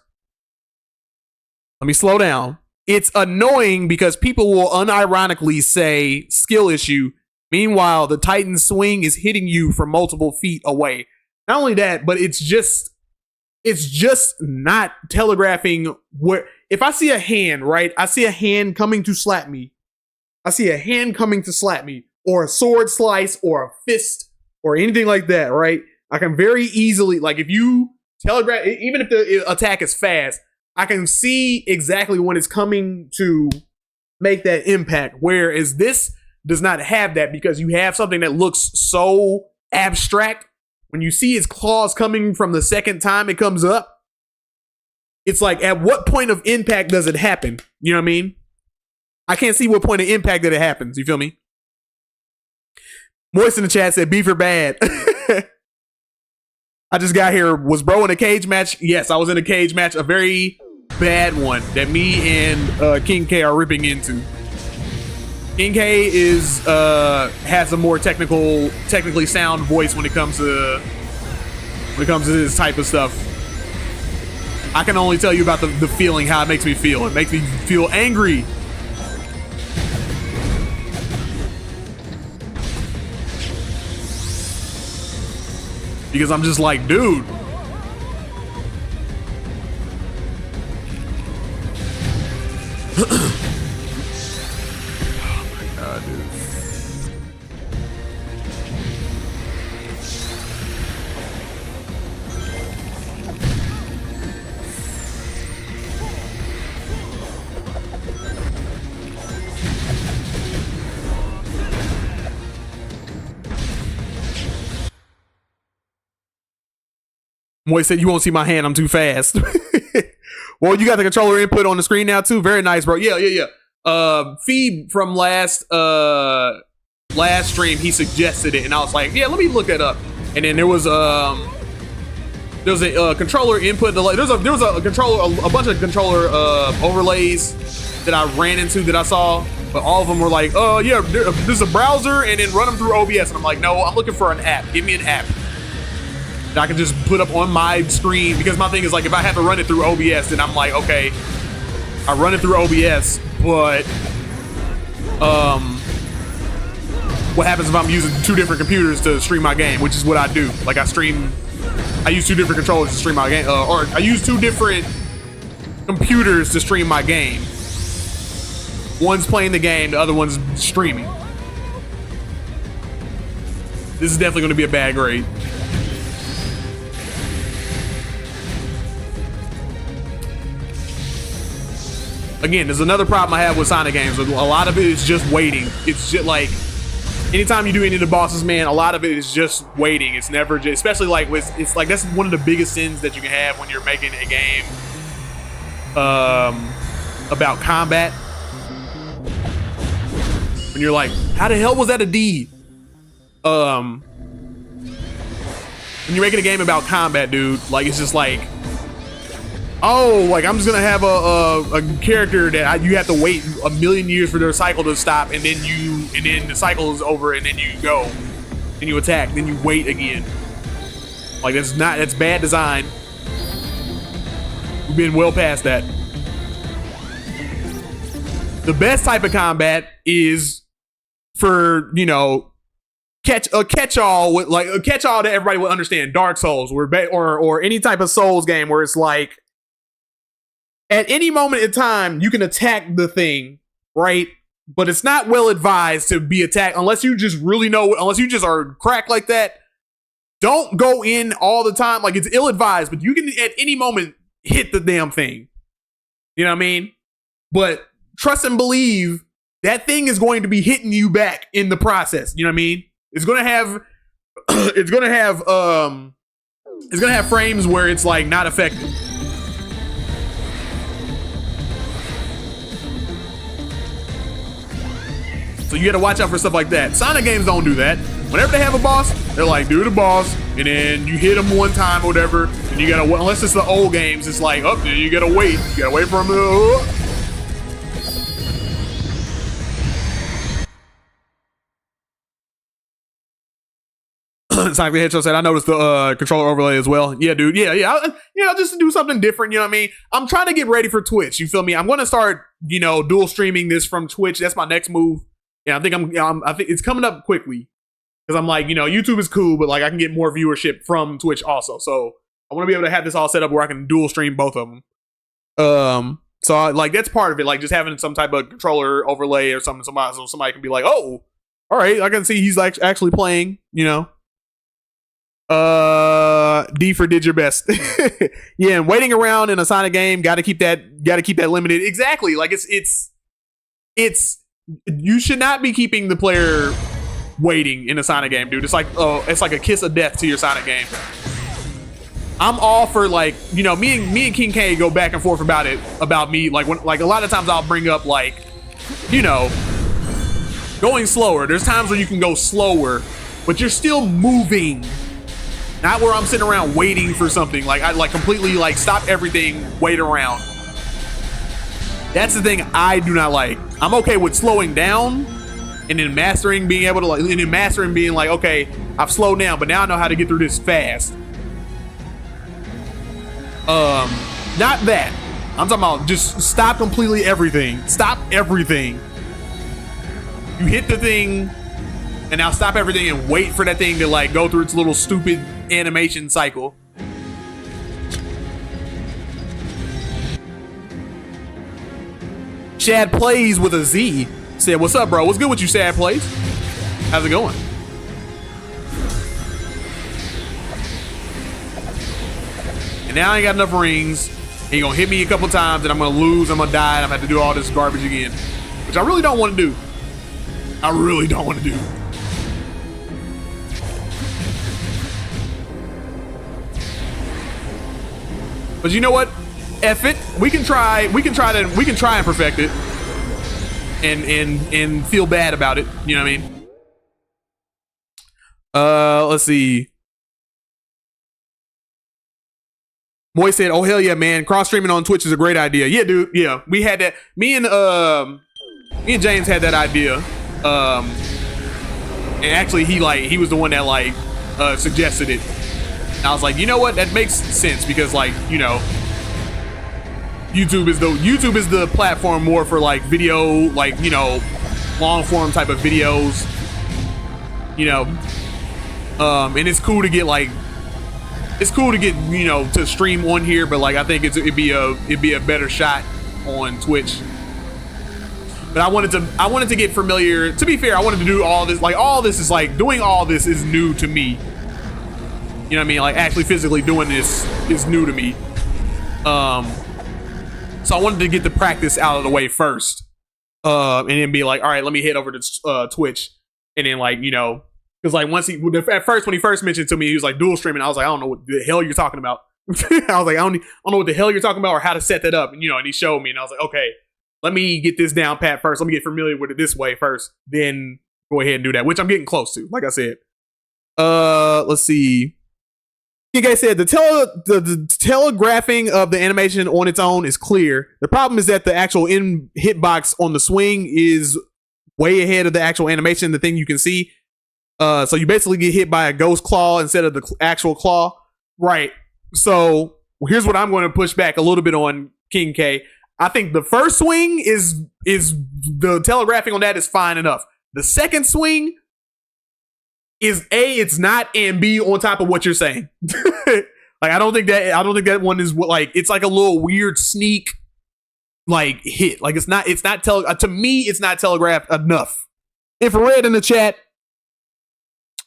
Let me slow down. It's annoying because people will unironically say skill issue. Meanwhile, the Titan swing is hitting you from multiple feet away. Not only that, but it's just not telegraphing where. If I see a hand, right? I see a hand coming to slap me. Or a sword slice, or a fist, or anything like that, right? I can very easily, like, if you telegraph, even if the attack is fast, I can see exactly when it's coming to make that impact. Whereas this does not have that, because you have something that looks so abstract. When you see his claws coming from the second time it comes up, it's like, at what point of impact does it happen? You know what I mean? I can't see what point of impact that it happens. You feel me? Moist in the chat said, beef or bad? I just got here. Was bro in a cage match? Yes, I was in a cage match. A very bad one that me and King K are ripping into. King K has a more technically sound voice when it comes to this type of stuff. I can only tell you about the feeling, how it makes me feel. It makes me feel angry. Because I'm just like, dude. Oh my god, dude. Moy said, you won't see my hand, I'm too fast. Well, you got the controller input on the screen now too. Very nice, bro. Yeah. Feed from last stream, he suggested it, and I was like, yeah, let me look that up. And then there was a controller input. There was a controller, a bunch of controller overlays that I ran into that I saw, but all of them were like, oh yeah, there's a browser, and then run them through OBS. And I'm like, no, I'm looking for an app. Give me an app that I can just put up on my screen, because my thing is, like, if I have to run it through OBS, then I'm like, okay, I run it through OBS, but what happens if I'm using two different computers to stream my game, which is what I do. Like, I use two different controllers to stream my game, or I use two different computers to stream my game. One's playing the game, the other one's streaming. This is definitely going to be a bad grade. Again, there's another problem I have with Sonic games. A lot of it is just waiting. It's just like, anytime you do any of the bosses, man, a lot of it is just waiting. It's never just, especially like it's like, that's one of the biggest sins that you can have when you're making a game about combat. When you're like, how the hell was that a D? When you're making a game about combat, dude, like, it's just like, oh, like, I'm just gonna have a character that you have to wait a million years for their cycle to stop, and then the cycle is over, and then you go, and you attack, then you wait again. Like, that's bad design. We've been well past that. The best type of combat is for, you know, catch-all that everybody will understand. Dark Souls, or any type of Souls game where it's like, at any moment in time, you can attack the thing, right? But it's not well advised to be attacked unless you just really know, unless you just are cracked like that. Don't go in all the time. Like, it's ill advised, but you can at any moment hit the damn thing. You know what I mean? But trust and believe that thing is going to be hitting you back in the process. You know what I mean? It's gonna have frames where it's like not effective. So you gotta watch out for stuff like that. Sonic games don't do that. Whenever they have a boss, they're like, do the boss, and then you hit them one time or whatever, and you gotta, unless it's the old games, it's like, oh, then you gotta wait. You gotta wait for them to... Sonic the Hedgehog said, I noticed the controller overlay as well. Yeah, dude. Yeah. Just to do something different. You know what I mean? I'm trying to get ready for Twitch. You feel me? I'm going to start, dual streaming this from Twitch. That's my next move. Yeah, I think I think it's coming up quickly, because I'm like, YouTube is cool, but like, I can get more viewership from Twitch also. So I want to be able to have this all set up where I can dual stream both of them. So that's part of it. Like, just having some type of controller overlay or something. So somebody can be like, oh, all right, I can see he's like actually playing. D for did your best. Yeah, and waiting around in a Sonic game, gotta keep that limited. Exactly. Like it's you should not be keeping the player waiting in a Sonic game, dude. It's like a kiss of death to your Sonic game. I'm all for, like, you know, me and King K go back and forth about me, like, when, like, a lot of times I'll bring up, like, you know, going slower. There's times where you can go slower, but you're still moving. Not where I'm sitting around waiting for something. Like, I like completely like stop everything, wait around. That's the thing I do not like. I'm okay with slowing down and then mastering, being able to like, and then mastering being like, okay, I've slowed down, but now I know how to get through this fast. Not that. I'm talking about just stop completely everything. Stop everything. You hit the thing, and now stop everything and wait for that thing to like go through its little stupid animation cycle. Shad Plays with a Z said, "What's up, bro? What's good with you, Shad Plays? How's it going?" And now I ain't got enough rings. He gonna hit me a couple times, and I'm gonna lose. I'm gonna die, and I'm gonna have to do all this garbage again, which I really don't want to do. I really don't want to do. But you know what? F it. We can try and perfect it. And feel bad about it. You know what I mean? Let's see. Moy said, "Oh hell yeah, man! Cross streaming on Twitch is a great idea." Yeah, dude. Yeah, we had that. Me and James had that idea. And actually, he was the one that suggested it. And I was like, you know what? That makes sense because, like, you know, YouTube is the platform more for like video, like, you know, long form type of videos. You know, and it's cool to get you know, to stream on here, but like I think it'd be a better shot on Twitch. But I wanted to get familiar. To be fair, I wanted to do all this. Like all this is like doing all this is new to me. You know what I mean? Like actually physically doing this is new to me. So I wanted to get the practice out of the way first, and then be like, all right, let me head over to Twitch, and then like, you know. Because like at first when he first mentioned to me, he was like dual streaming. I was like, I don't know what the hell you're talking about. I was like, I don't know what the hell you're talking about or how to set that up. And you know, and he showed me, and I was like, okay, let me get this down pat first. Let me get familiar with it this way first, then go ahead and do that, which I'm getting close to. Like I said, let's see. You guys said the telegraphing of the animation on its own is clear. The problem is that the actual in hitbox on the swing is way ahead of the actual animation, the thing you can see. So you basically get hit by a ghost claw instead of the actual claw. Right. So here's what I'm going to push back a little bit on King K. I think the first swing is the telegraphing on that is fine enough. The second swing is A, it's not, and B, on top of what you're saying. Like I don't think that one is like, it's like a little weird sneak like hit. Like it's not to me, it's not telegraphed enough. Infrared in the chat.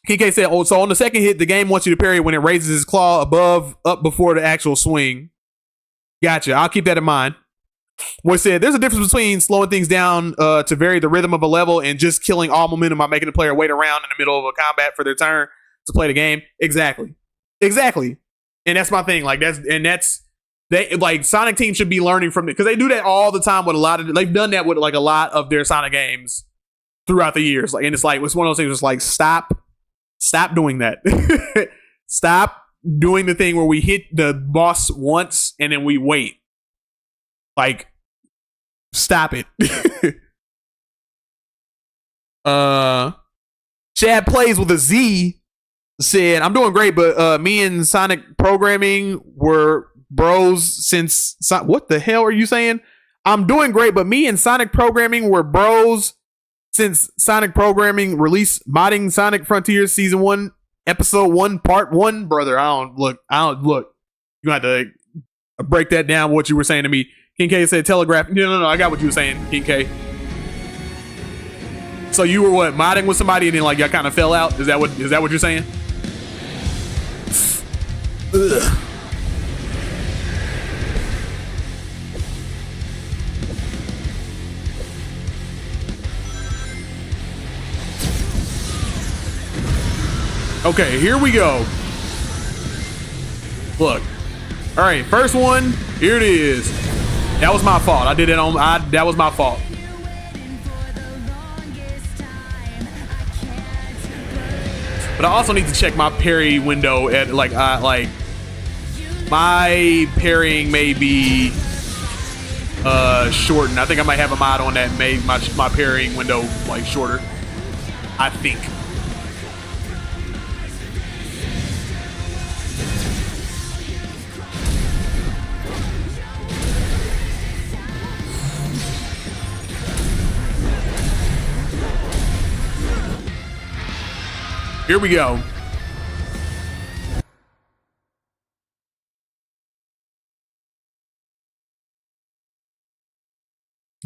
KK said, "Oh, so on the second hit, the game wants you to parry when it raises its claw up before the actual swing." Gotcha. I'll keep that in mind. Boy said, "There's a difference between slowing things down to vary the rhythm of a level and just killing all momentum by making the player wait around in the middle of a combat for their turn to play the game." Exactly. And that's my thing. Like they like Sonic team should be learning from it because they do that all the time with they've done that with like a lot of their Sonic games throughout the years. Like, and it's like it's one of those things. It's like Stop doing that. Stop doing the thing where we hit the boss once and then we wait. Like, stop it. Chad Plays with a Z said, "I'm doing great, but me and Sonic programming were bros since..." What the hell are you saying? "I'm doing great, but me and Sonic programming were bros since Sonic Programming released Modding Sonic Frontiers Season 1, Episode 1, Part 1. Brother, I don't look. You have to break that down, what you were saying to me." King K said telegraph. No, I got what you were saying, King K. So you were what, modding with somebody and then like y'all kind of fell out? Is that what you're saying? Ugh. Okay, here we go. Look. All right, first one. Here it is. That was my fault. I did it on. That was my fault. But I also need to check my parry window at like my parrying may be shortened. I think I might have a mod on that made my parrying window like shorter. I think. Here we go.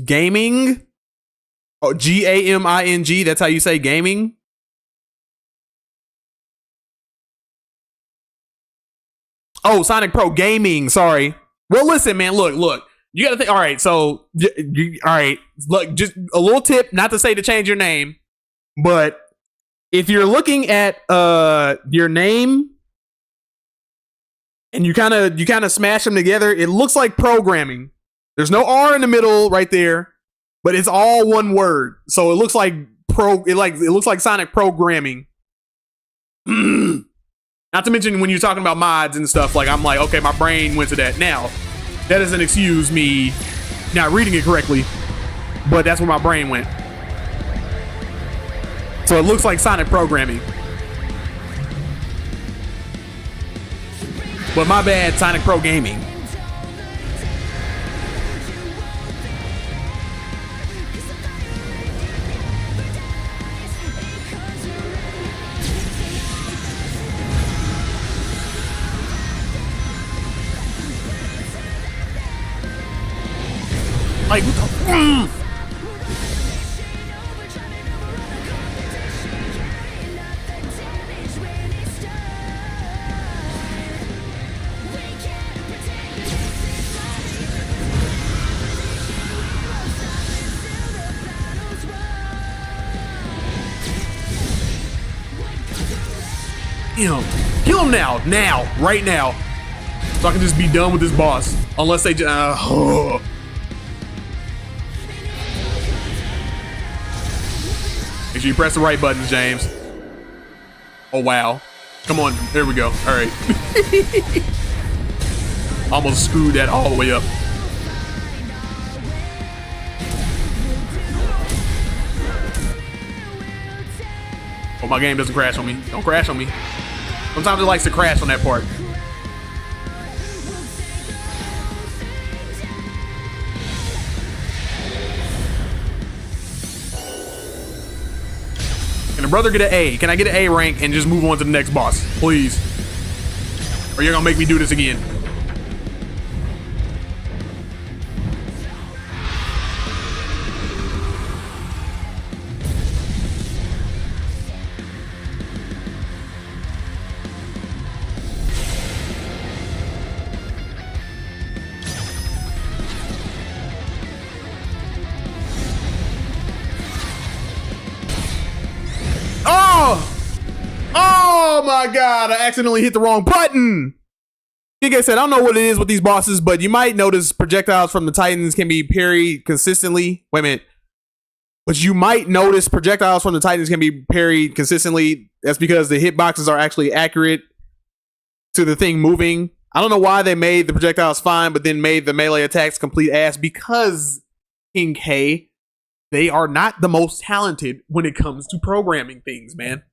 Gaming. Oh, Gaming. That's how you say gaming. Oh, Sonic Pro Gaming. Sorry. Well, listen, man. Look. You got to think. All right. So, all right. Look, just a little tip. Not to say to change your name, but if you're looking at your name and you kind of smash them together, it looks like programming. There's no R in the middle right there, but it's all one word. So it looks like it looks like Sonic Programming. Not to mention when you're talking about mods and stuff, like I'm like, okay, my brain went to that. Now, that doesn't excuse me not reading it correctly, but that's where my brain went. So it looks like Sonic Programming. But my bad, Sonic Pro Gaming. Like, what the? Kill him now, right now, so I can just be done with this boss. Unless they just. Make sure you press the right buttons, James. Oh wow! Come on, there we go. All right. Almost screwed that all the way up. Oh, my game doesn't crash on me. Don't crash on me. Sometimes it likes to crash on that part. Can a brother get an A? Can I get an A rank and just move on to the next boss, please? Or you're gonna make me do this again? Oh my god, I accidentally hit the wrong button. Like I said, I don't know what it is with these bosses, but you might notice projectiles from the Titans can be parried consistently. Wait a minute. But you might notice projectiles from the Titans can be parried consistently. That's because the hitboxes are actually accurate to the thing moving. I don't know why they made the projectiles fine, but then made the melee attacks complete ass, because King K, they are not the most talented when it comes to programming things, man.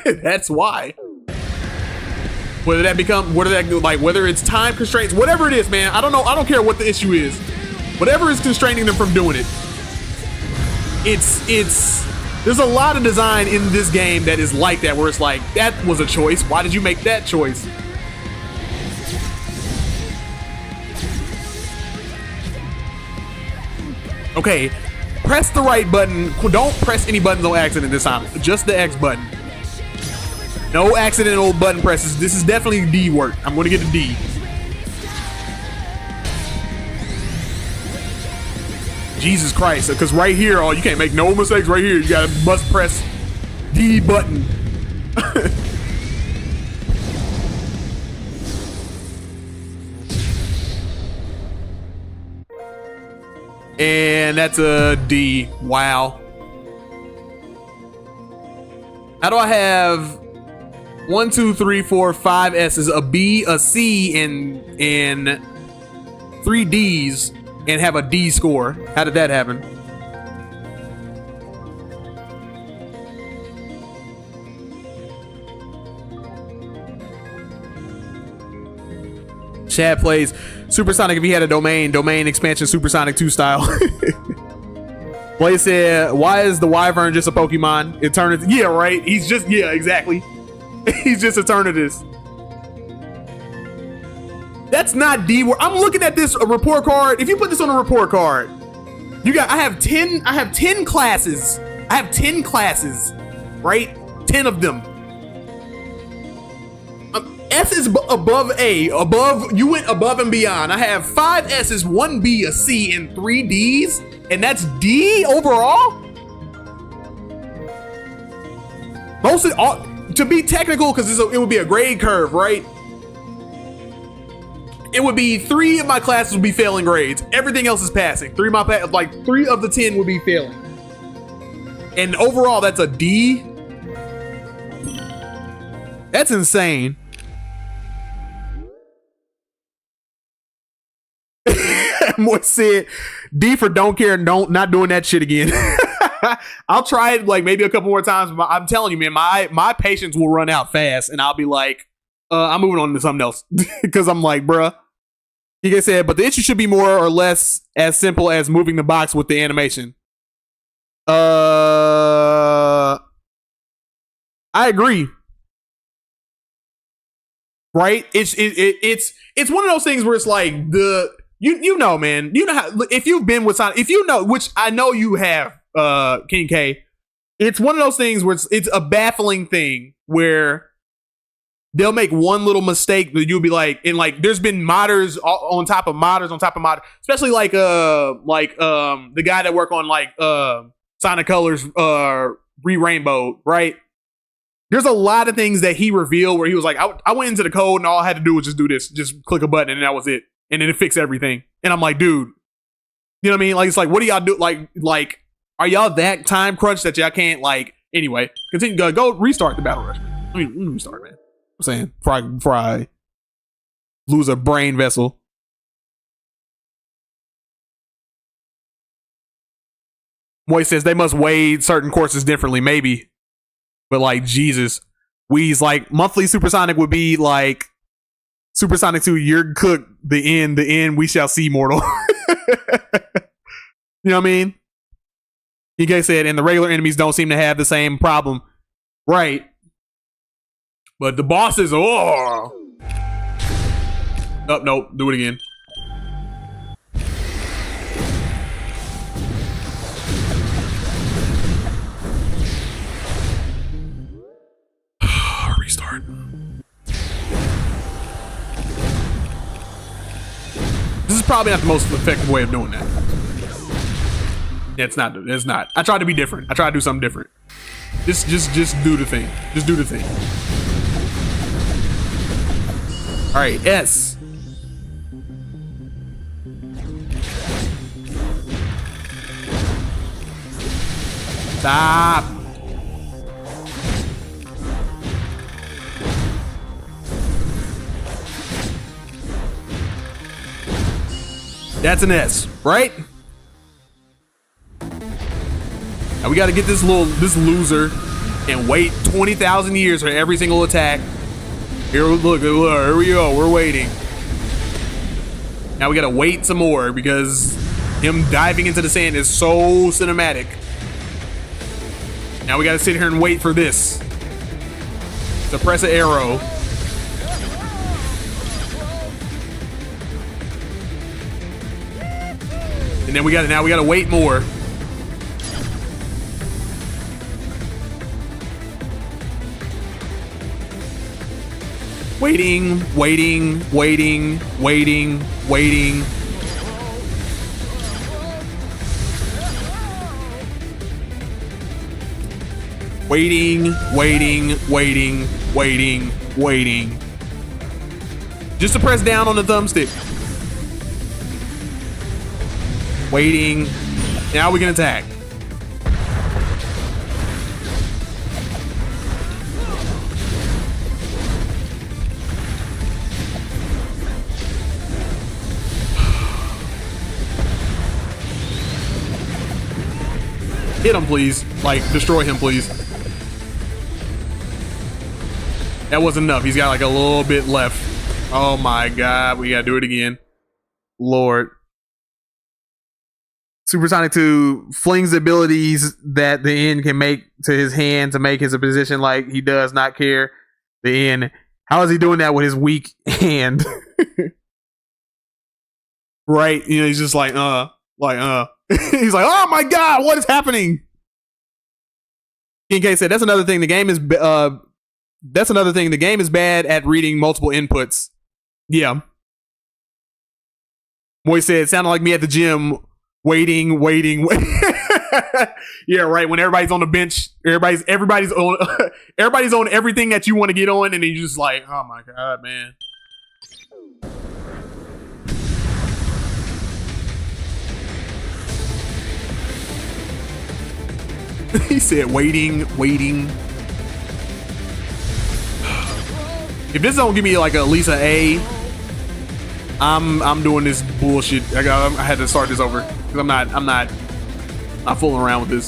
That's why. Whether it's time constraints, whatever it is, man. I don't know. I don't care what the issue is. Whatever is constraining them from doing it. There's a lot of design in this game that is like that, where it's like, that was a choice. Why did you make that choice? Okay, press the right button. Don't press any buttons on accident this time. Just the X button. No accidental button presses. This is definitely D work. I'm going to get a D. Jesus Christ. Because right here, oh, you can't make no mistakes right here. You got to must press D button. And that's a D. Wow. How do I have 1, 2, 3, 4, 5 S's, a B, a C, and 3 D's, and have a D score? How did that happen? Chad plays Supersonic if he had a domain expansion Supersonic 2 style. Blade said, why is the Wyvern just a Pokemon? Eternatus. Yeah, right. He's just, yeah, exactly. He's just Eternatus. That's not D word. I'm looking at this report card. If you put this on a report card, I have 10 classes. I have 10 classes, right? 10 of them. S is above A, you went above and beyond. I have 5 S's, 1 B, a C, and 3 D's, and that's D overall? Mostly, to be technical, because it would be a grade curve, right? It would be 3 of my classes would be failing grades. Everything else is passing. 3 of the 10 would be failing. And overall, that's a D? That's insane. Moy said D for don't care and not doing that shit again. I'll try it like maybe a couple more times, but I'm telling you, man, my patience will run out fast, and I'll be like, I'm moving on to something else. Because I'm like, bruh. He guys said, but the issue should be more or less as simple as moving the box with the animation. I agree. Right? It's one of those things where it's like you know, man. You know how if you've been with Sonic, if you know, which I know you have, King K. It's one of those things where it's a baffling thing where they'll make one little mistake that you'll be like, and like there's been modders on top of modders on top of modders, especially like the guy that work on like Sonic Colors Re-Rainbow, right? There's a lot of things that he revealed where he was like, I went into the code and all I had to do was just do this, just click a button and that was it. And then it fixed everything. And I'm like, dude, you know what I mean? Like, it's like, what do y'all do? Like, are y'all that time crunched that y'all can't like, anyway, continue, go restart the battle rush. Let me restart, man. I'm saying, before I lose a brain vessel. Moy says they must weigh certain courses differently, maybe. But like, Jesus. We's like, monthly Supersonic would be like, Supersonic 2, you're cooked. The end, we shall see, mortal. You know what I mean? EK said, and the regular enemies don't seem to have the same problem. Right. But the bosses, oh, nope, do it again. Restart. This is probably not the most effective way of doing that. Yeah, it's not. It's not. I tried to be different. I tried to do something different. Just do the thing. Just do the thing. All right, S. Stop. That's an S, right? Now we got to get this loser and wait 20,000 years for every single attack. Here, look, here we go. We're waiting. Now we got to wait some more because him diving into the sand is so cinematic. Now we got to sit here and wait for this. To press an arrow. And then we got to wait more. Waiting, waiting, waiting, waiting, waiting. Waiting, waiting, waiting, waiting, waiting. Just to press down on the thumbstick. Waiting. Now we can attack. Hit him, please. Like, destroy him, please. That wasn't enough. He's got like a little bit left. Oh my god, we gotta do it again. Lord. Supersonic 2 flings the abilities that the end can make to his hand to make his position like he does not care. The end. How is he doing that with his weak hand? Right? You know, he's just like, he's like, oh my god, what is happening? King K said, that's another thing. The game is bad at reading multiple inputs. Yeah. Moy said, it sounded like me at the gym, waiting. Yeah, right. When everybody's on the bench, everybody's on everything that you want to get on, and then you're just like, oh my god, man. He said, waiting. If this don't give me like at least an A, I'm doing this bullshit. I had to start this over because I'm not fooling around with this.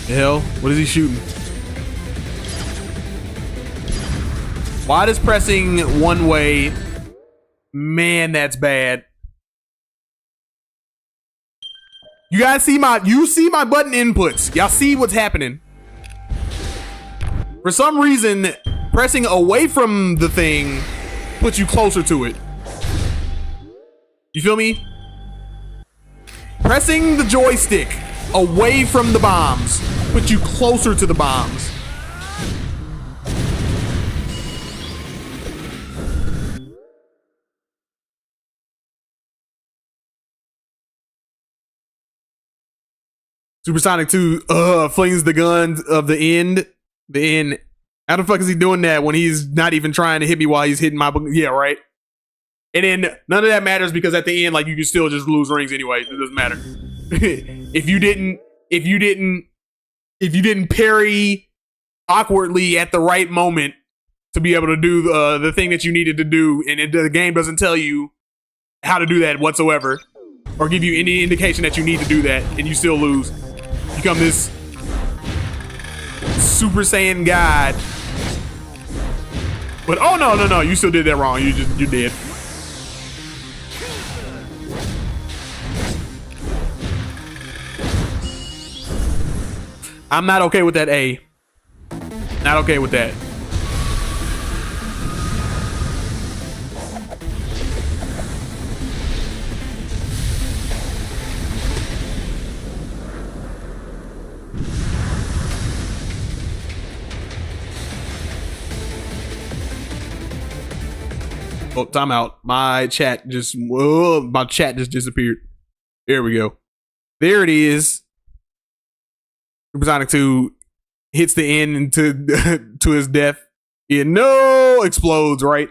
The hell? What is he shooting? Why does pressing one way? Man, that's bad. You guys see my button inputs. Y'all see what's happening. For some reason, pressing away from the thing puts you closer to it. You feel me? Pressing the joystick away from the bombs puts you closer to the bombs. Supersonic 2 flings the guns of the end. How the fuck is he doing that when he's not even trying to hit me while he's hitting my... Yeah, right? And then none of that matters because at the end, like, you can still just lose rings anyway. It doesn't matter. if you didn't parry awkwardly at the right moment to be able to do the thing that you needed to do, and the game doesn't tell you how to do that whatsoever, or give you any indication that you need to do that, and you still lose. Become this Super Saiyan God. But oh no, you still did that wrong. You're dead. I'm not okay with that A. Not okay with that. Oh, time out. My chat just disappeared. There we go. There it is. Supersonic 2 hits the end into to his death. Yeah, no, explodes, right?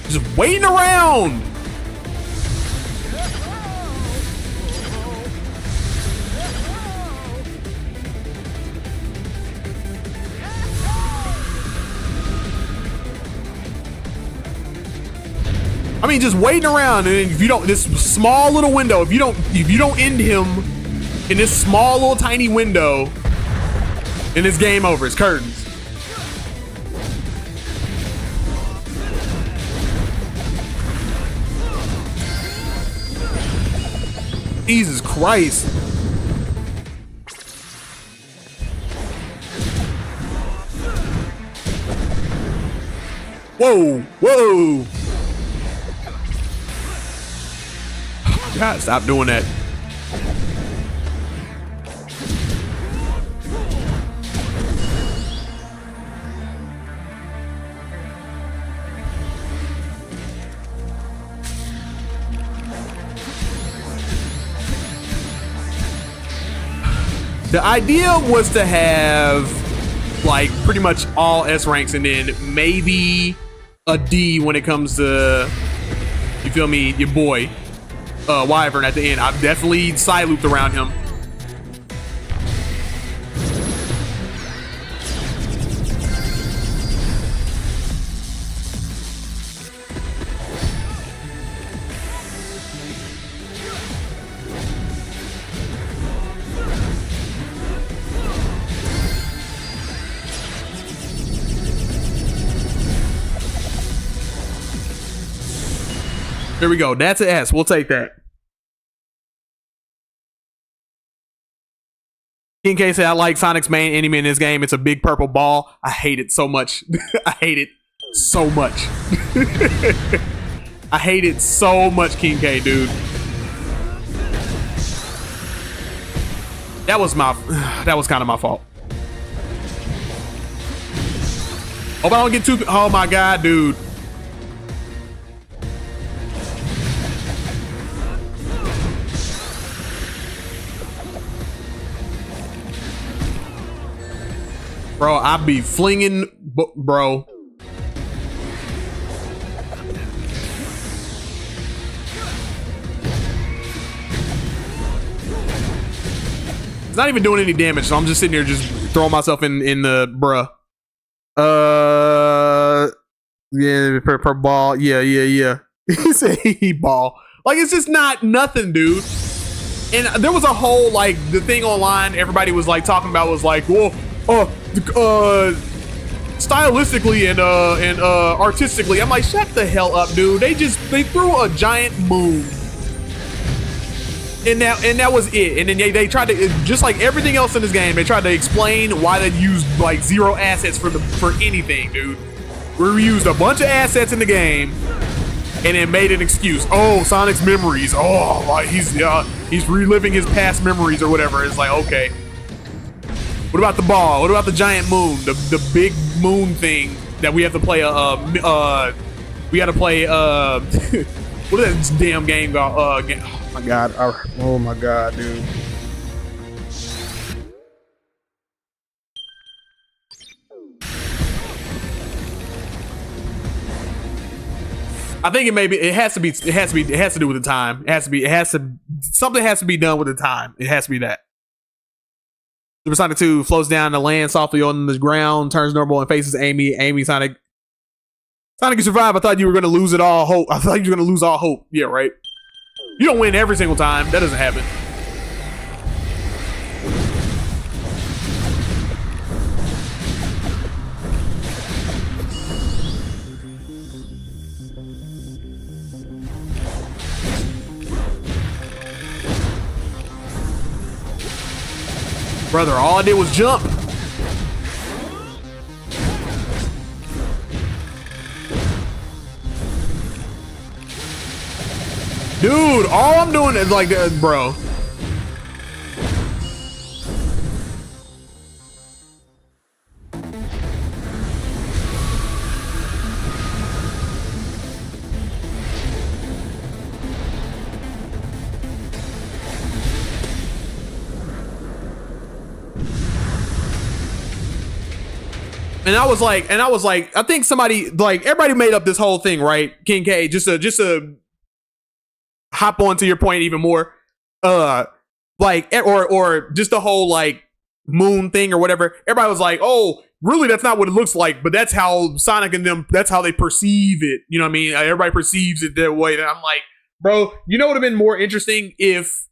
Just waiting around. I mean, just waiting around, and if you don't, this small little window, if you don't end him in this small little tiny window, And it's game over. It's curtains. Jesus Christ. Whoa, whoa. God, stop doing that. The idea was to have like pretty much all S ranks and then maybe a D when it comes to, you feel me, your boy Wyvern at the end. I've definitely side looped around him. There we go. That's an S. We'll take that. King K said, I like Sonic's main enemy in this game. It's a big purple ball. I hate it so much. I hate it so much. I hate it so much, King K, dude. That was kind of my fault. Hope I don't get too, oh my God, dude. Bro, I be flinging, bro. It's not even doing any damage, so I'm just sitting here just throwing myself in the bruh. Yeah, per ball. Yeah. He said he ball. Like, it's just not nothing, dude. And there was a whole, like, the thing online everybody was like talking about was like, well, stylistically and artistically, I'm like, shut the hell up, dude. They threw a giant moon, and that was it. And then they tried to, just like everything else in this game, they tried to explain why they used like 0 assets for anything, dude. We reused a bunch of assets in the game, and then made an excuse. Oh, Sonic's memories. Oh, like he's reliving his past memories or whatever. It's like, okay. What about the ball? What about the giant moon? The big moon thing that we have to play we gotta play what is that damn game called? Oh my God. Oh my God, dude. I think it has to do with the time. Something has to be done with the time. It has to be that. Super Sonic 2 floats down to land softly on the ground, turns normal, and faces Amy. Sonic, you survive. I thought you were going to lose it all hope. I thought you were going to lose all hope. Yeah, right. You don't win every single time. That doesn't happen. Brother, all I did was jump. Dude, all I'm doing is like, bro. And I was like, I think somebody, like, everybody made up this whole thing, right? King K, just to hop on to your point even more, like, or just the whole like moon thing or whatever. Everybody was like, oh, really, that's not what it looks like, but that's how Sonic and them, that's how they perceive it. You know what I mean? Everybody perceives it that way. And I'm like, bro, you know what would have been more interesting if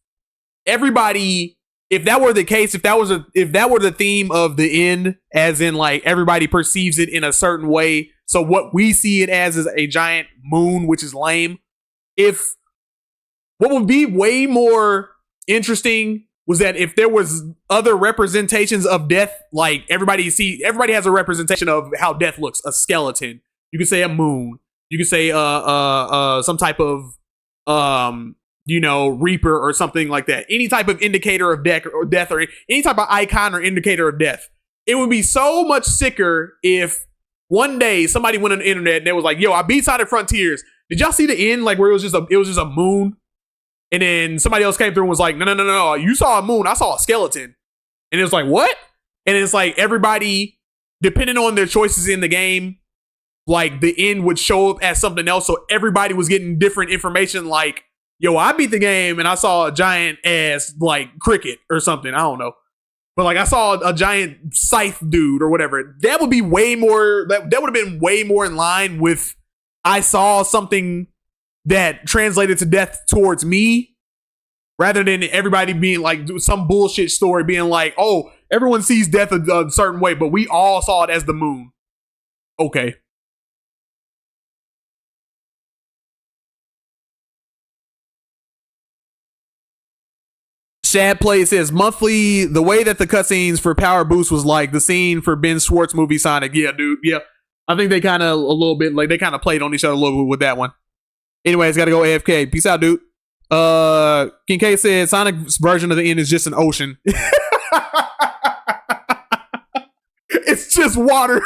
everybody if that were the case, if that were the theme of the end, as in like everybody perceives it in a certain way, so what we see it as is a giant moon, which is lame. If what would be way more interesting was that if there was other representations of death, like everybody has a representation of how death looks, a skeleton. You could say a moon. You could say some type of reaper or something like that. Any type of indicator of death or any type of icon or indicator of death. It would be so much sicker if one day somebody went on the internet and they was like, "Yo, I beat Sonic Frontiers. Did y'all see the end? Like where it was just a moon." And then somebody else came through and was like, no, you saw a moon. I saw a skeleton. And it was like, what? And it's like everybody, depending on their choices in the game, like the end would show up as something else. So everybody was getting different information like, yo, I beat the game and I saw a giant ass like cricket or something. I don't know. But like I saw a giant scythe dude or whatever. That would be way more, that would have been way more in line with I saw something that translated to death towards me, rather than everybody being like some bullshit story being like, oh, everyone sees death a certain way, but we all saw it as the moon. Okay. Shad Play says monthly, the way that the cutscenes for Power Boost was like the scene for Ben Schwartz movie Sonic. Yeah, dude. Yeah. I think they kind of a little bit like they kind of played on each other a little bit with that one. Anyways, gotta go AFK. Peace out, dude. King K said Sonic's version of the end is just an ocean. It's just water.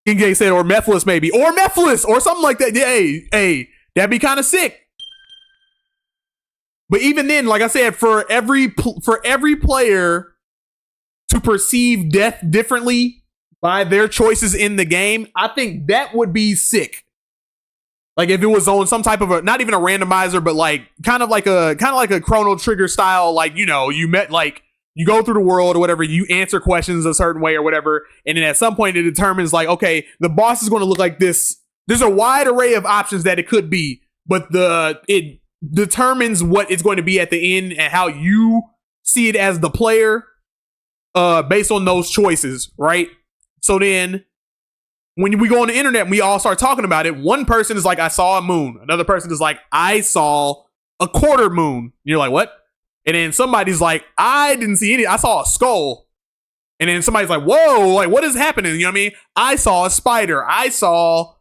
King K said, or Methless maybe. Or Methless or something like that. Hey, that'd be kind of sick. But even then, like I said, for every player to perceive death differently by their choices in the game, I think that would be sick. Like if it was on some type of a, not even a randomizer, but like kind of like a Chrono Trigger style, like, you go through the world or whatever, you answer questions a certain way or whatever, and then at some point it determines like, okay, the boss is going to look like this. There's a wide array of options that it could be, but it determines what it's going to be at the end and how you see it as the player, based on those choices, right? So then when we go on the internet and we all start talking about it, one person is like, I saw a moon. Another person is like, I saw a quarter moon. And you're like, what? And then somebody's like, I didn't see any. I saw a skull. And then somebody's like, whoa, like what is happening? You know what I mean? I saw a spider. I saw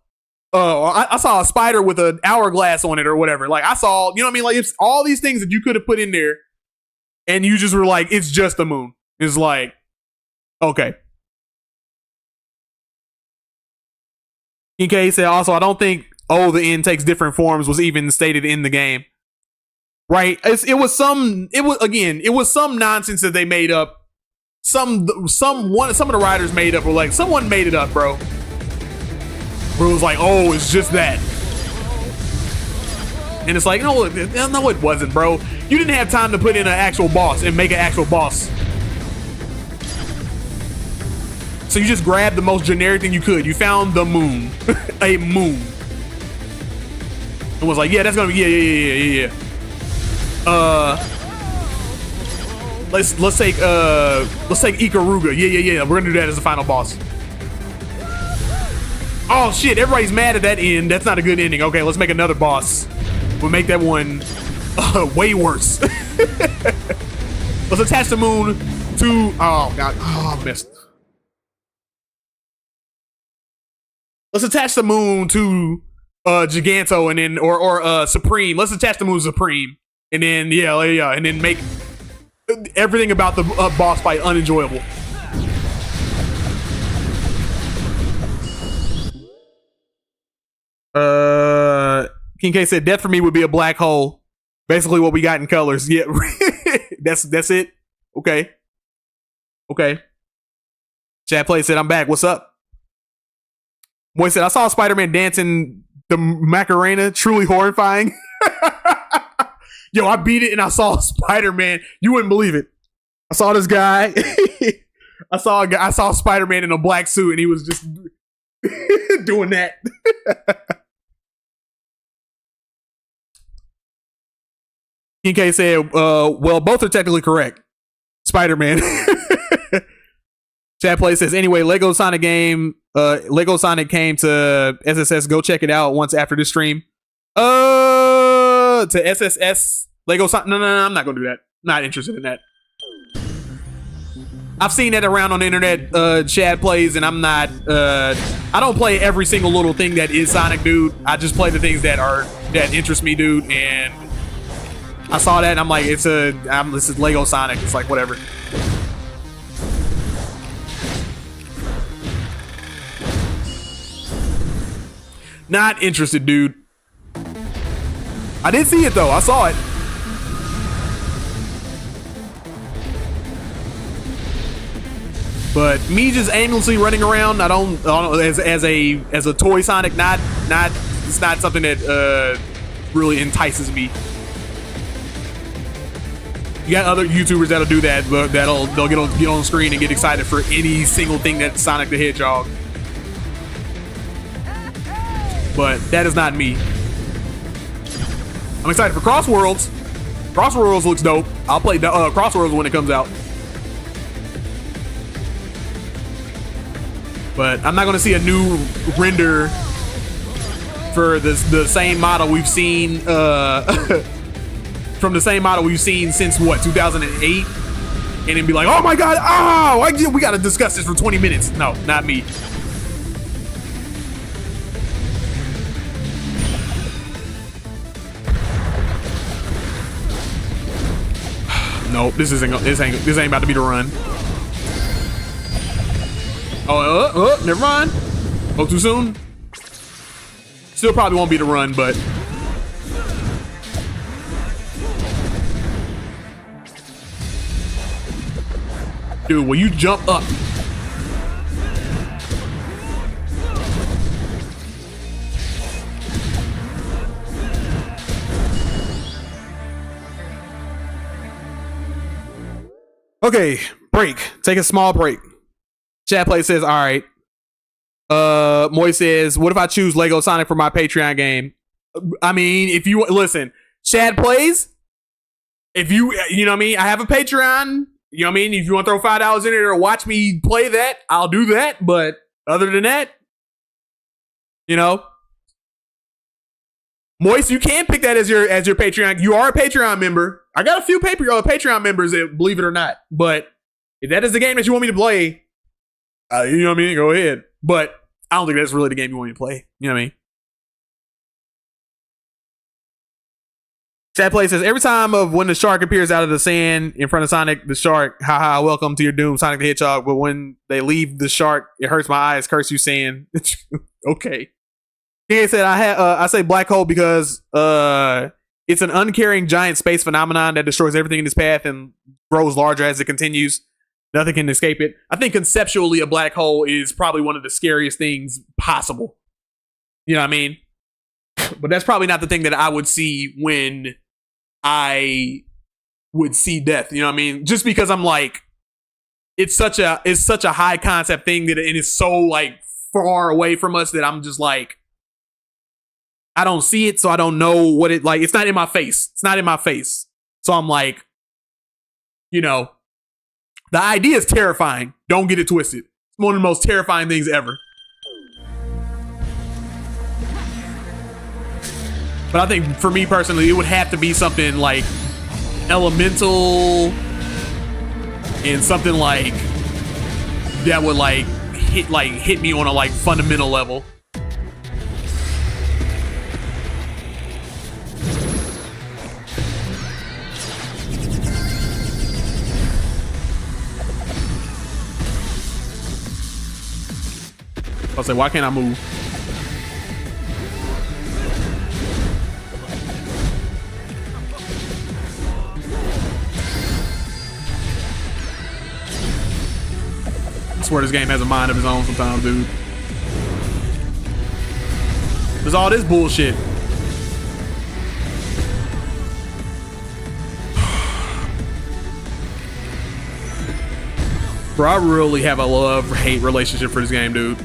a spider with an hourglass on it or whatever. Like I saw, you know what I mean? Like it's all these things that you could have put in there and you just were like, it's just the moon. It's like, okay. EK said also, I don't think, the end takes different forms was even stated in the game. Right? It was some nonsense that they made up. Some of the writers made up, or like someone made it up, bro. Bro was like, oh, it's just that. And it's like, no, it wasn't, bro. You didn't have time to put in an actual boss and make an actual boss. So you just grabbed the most generic thing you could. You found the moon. A moon. And was like, yeah, that's gonna be, yeah. Let's take Ikaruga. Yeah. We're gonna do that as the final boss. Oh shit, everybody's mad at that end. That's not a good ending. Okay, let's make another boss. We'll make that one way worse. Let's attach the moon to, oh god, I missed. Let's attach the moon to Giganto and then or Supreme. Let's attach the moon to Supreme. And then yeah, and then make everything about the boss fight unenjoyable. King K said death for me would be a black hole. Basically what we got in colors. Yeah. that's it. Okay. Chat Play said I'm back. What's up? Boy said, I saw Spider-Man dancing the Macarena, truly horrifying. Yo, I beat it and I saw Spider-Man. You wouldn't believe it. I saw this guy. I saw Spider-Man in a black suit and he was just doing that. PK said, well, both are technically correct. Spider-Man. Chat Play says, anyway, Lego Sonic came to SSS. Go check it out once after this stream. To SSS Lego Sonic. No, I'm not gonna do that. Not interested in that. I've seen that around on the internet. Chad plays, and I'm not. I don't play every single little thing that is Sonic, dude. I just play the things that interest me, dude. And I saw that, and I'm like, this is Lego Sonic. It's like whatever. Not interested, dude. I did see it though. I saw it. But me just aimlessly running around, I don't as a toy Sonic, it's not something that really entices me. You got other YouTubers that'll do that, but they'll get on the screen and get excited for any single thing that's Sonic the Hedgehog. But that is not me. I'm excited for Crossworlds. Crossworlds looks dope. I'll play Crossworlds when it comes out. But I'm not going to see a new render for the same model we've seen from the same model we've seen since what, 2008, and then be like, oh my god, we got to discuss this for 20 minutes. No, not me. Nope, this ain't about to be the run. Oh, never mind. Oh, too soon. Still probably won't be the run, but dude, will you jump up? Okay, break. Take a small break. Chat Play says, all right. Moy says, what if I choose Lego Sonic for my Patreon game? I mean, if you listen, Chad Plays, if you know what I mean, I have a Patreon, you know what I mean? If you want to throw $5 in there or watch me play that, I'll do that. But other than that, you know, Moist, you can pick that as your Patreon. You are a Patreon member. I got a few Patreon members that believe it or not. But if that is the game that you want me to play, you know what I mean? Go ahead. But I don't think that's really the game you want me to play. You know what I mean? Chat Play says, every time of when the shark appears out of the sand in front of Sonic the Shark, haha, welcome to your doom, Sonic the Hedgehog. But when they leave the shark, it hurts my eyes, curse you saying. Okay. He said, I say black hole because it's an uncaring giant space phenomenon that destroys everything in its path and grows larger as it continues. Nothing can escape it. I think conceptually a black hole is probably one of the scariest things possible. You know what I mean? But that's probably not the thing that I would see when I would see death. You know what I mean? Just because I'm like, it's such a high concept thing that it is so like far away from us that I'm just like, I don't see it, so I don't know what it like. It's not in my face. It's not in my face. So I'm like, you know, the idea is terrifying. Don't get it twisted. It's one of the most terrifying things ever. But I think for me personally, it would have to be something like elemental and something like that would hit me on a like fundamental level. I was like, why can't I move? I swear this game has a mind of its own sometimes, dude. There's all this bullshit. Bro, I really have a love-hate relationship for this game, dude.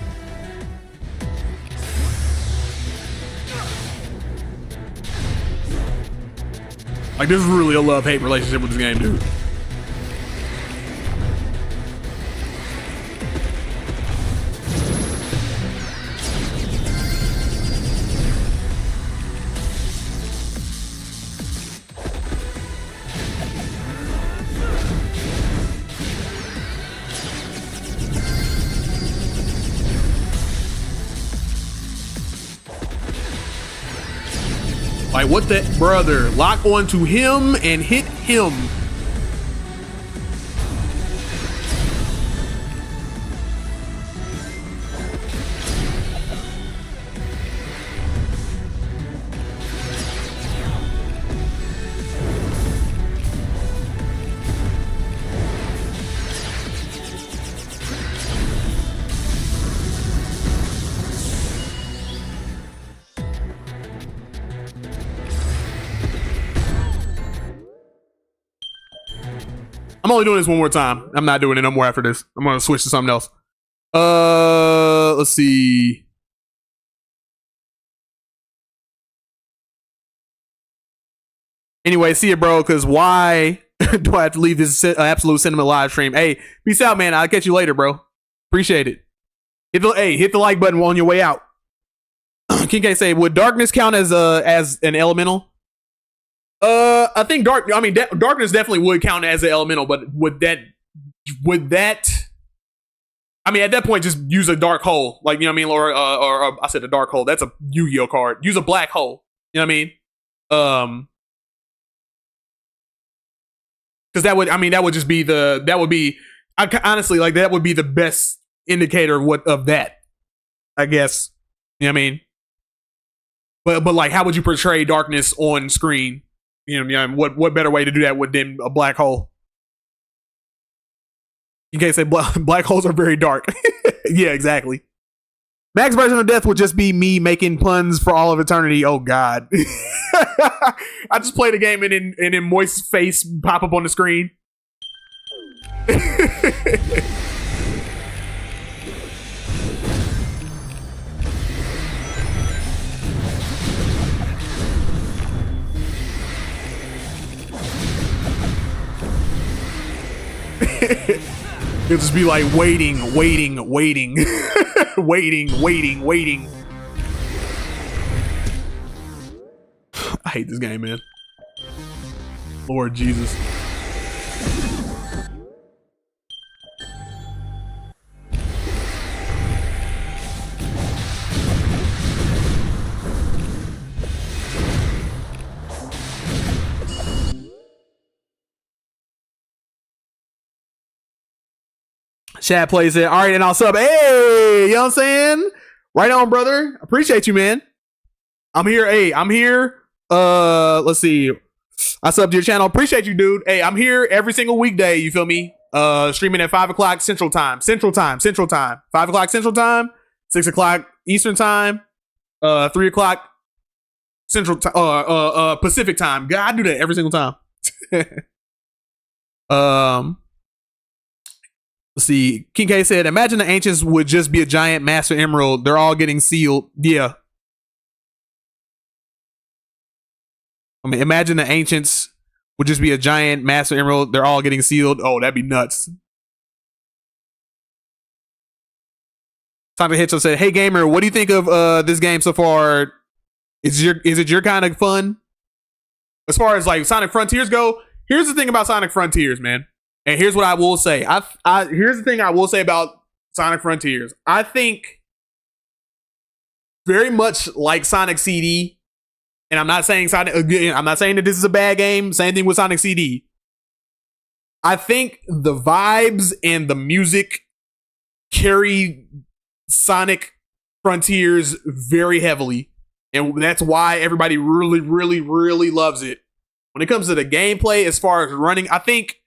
Like, there's really a love-hate relationship with this game, dude. Like, what the brother? Lock onto him and hit him. I'm only doing this one more time. I'm not doing it no more after this. I'm gonna switch to something else. Let's see. Anyway, see it, bro. Because why do I have to leave this absolute cinema live stream? Hey, peace out, man. I'll catch you later, bro. Appreciate it. Hit the like button on your way out. King K say, would darkness count as an elemental? I think darkness definitely would count as an elemental, but would that? I mean, at that point, just use a dark hole, like, you know what I mean, or I said a dark hole. That's a Yu-Gi-Oh card. Use a black hole. You know what I mean? Because that would just be honestly, like, that would be the best indicator of that, I guess. You know what I mean? But like, how would you portray darkness on screen? You know, what better way to do that than a black hole? In case say black holes are very dark. Yeah, exactly. Max version of death would just be me making puns for all of eternity. Oh God. I just play the game and then Moist's face pop up on the screen. It'll just be like waiting, waiting, waiting, waiting, waiting, waiting. I hate this game, man. Lord Jesus. Chad plays it. All right, and I'll sub. Hey, you know what I'm saying? Right on, brother. Appreciate you, man. I'm here. Hey, I'm here. Let's see. I subbed to your channel. Appreciate you, dude. Hey, I'm here every single weekday. You feel me? Streaming at 5 o'clock Central Time. 5 o'clock Central Time. 6 o'clock Eastern Time. 3 o'clock Central Time. Pacific Time. God, I do that every single time. Let's see. King K said, imagine the ancients would just be a giant master emerald. They're all getting sealed. Yeah. I mean, imagine the ancients would just be a giant master emerald. They're all getting sealed. Oh, that'd be nuts. Sonic Hitcho said, hey gamer, what do you think of this game so far? Is it your kind of fun? As far as like Sonic Frontiers go, here's the thing about Sonic Frontiers, man. And here's what I will say. Here's the thing I will say about Sonic Frontiers. I think very much like Sonic CD, and I'm not saying that this is a bad game. Same thing with Sonic CD. I think the vibes and the music carry Sonic Frontiers very heavily, and that's why everybody really, really, really loves it. When it comes to the gameplay, as far as running, I think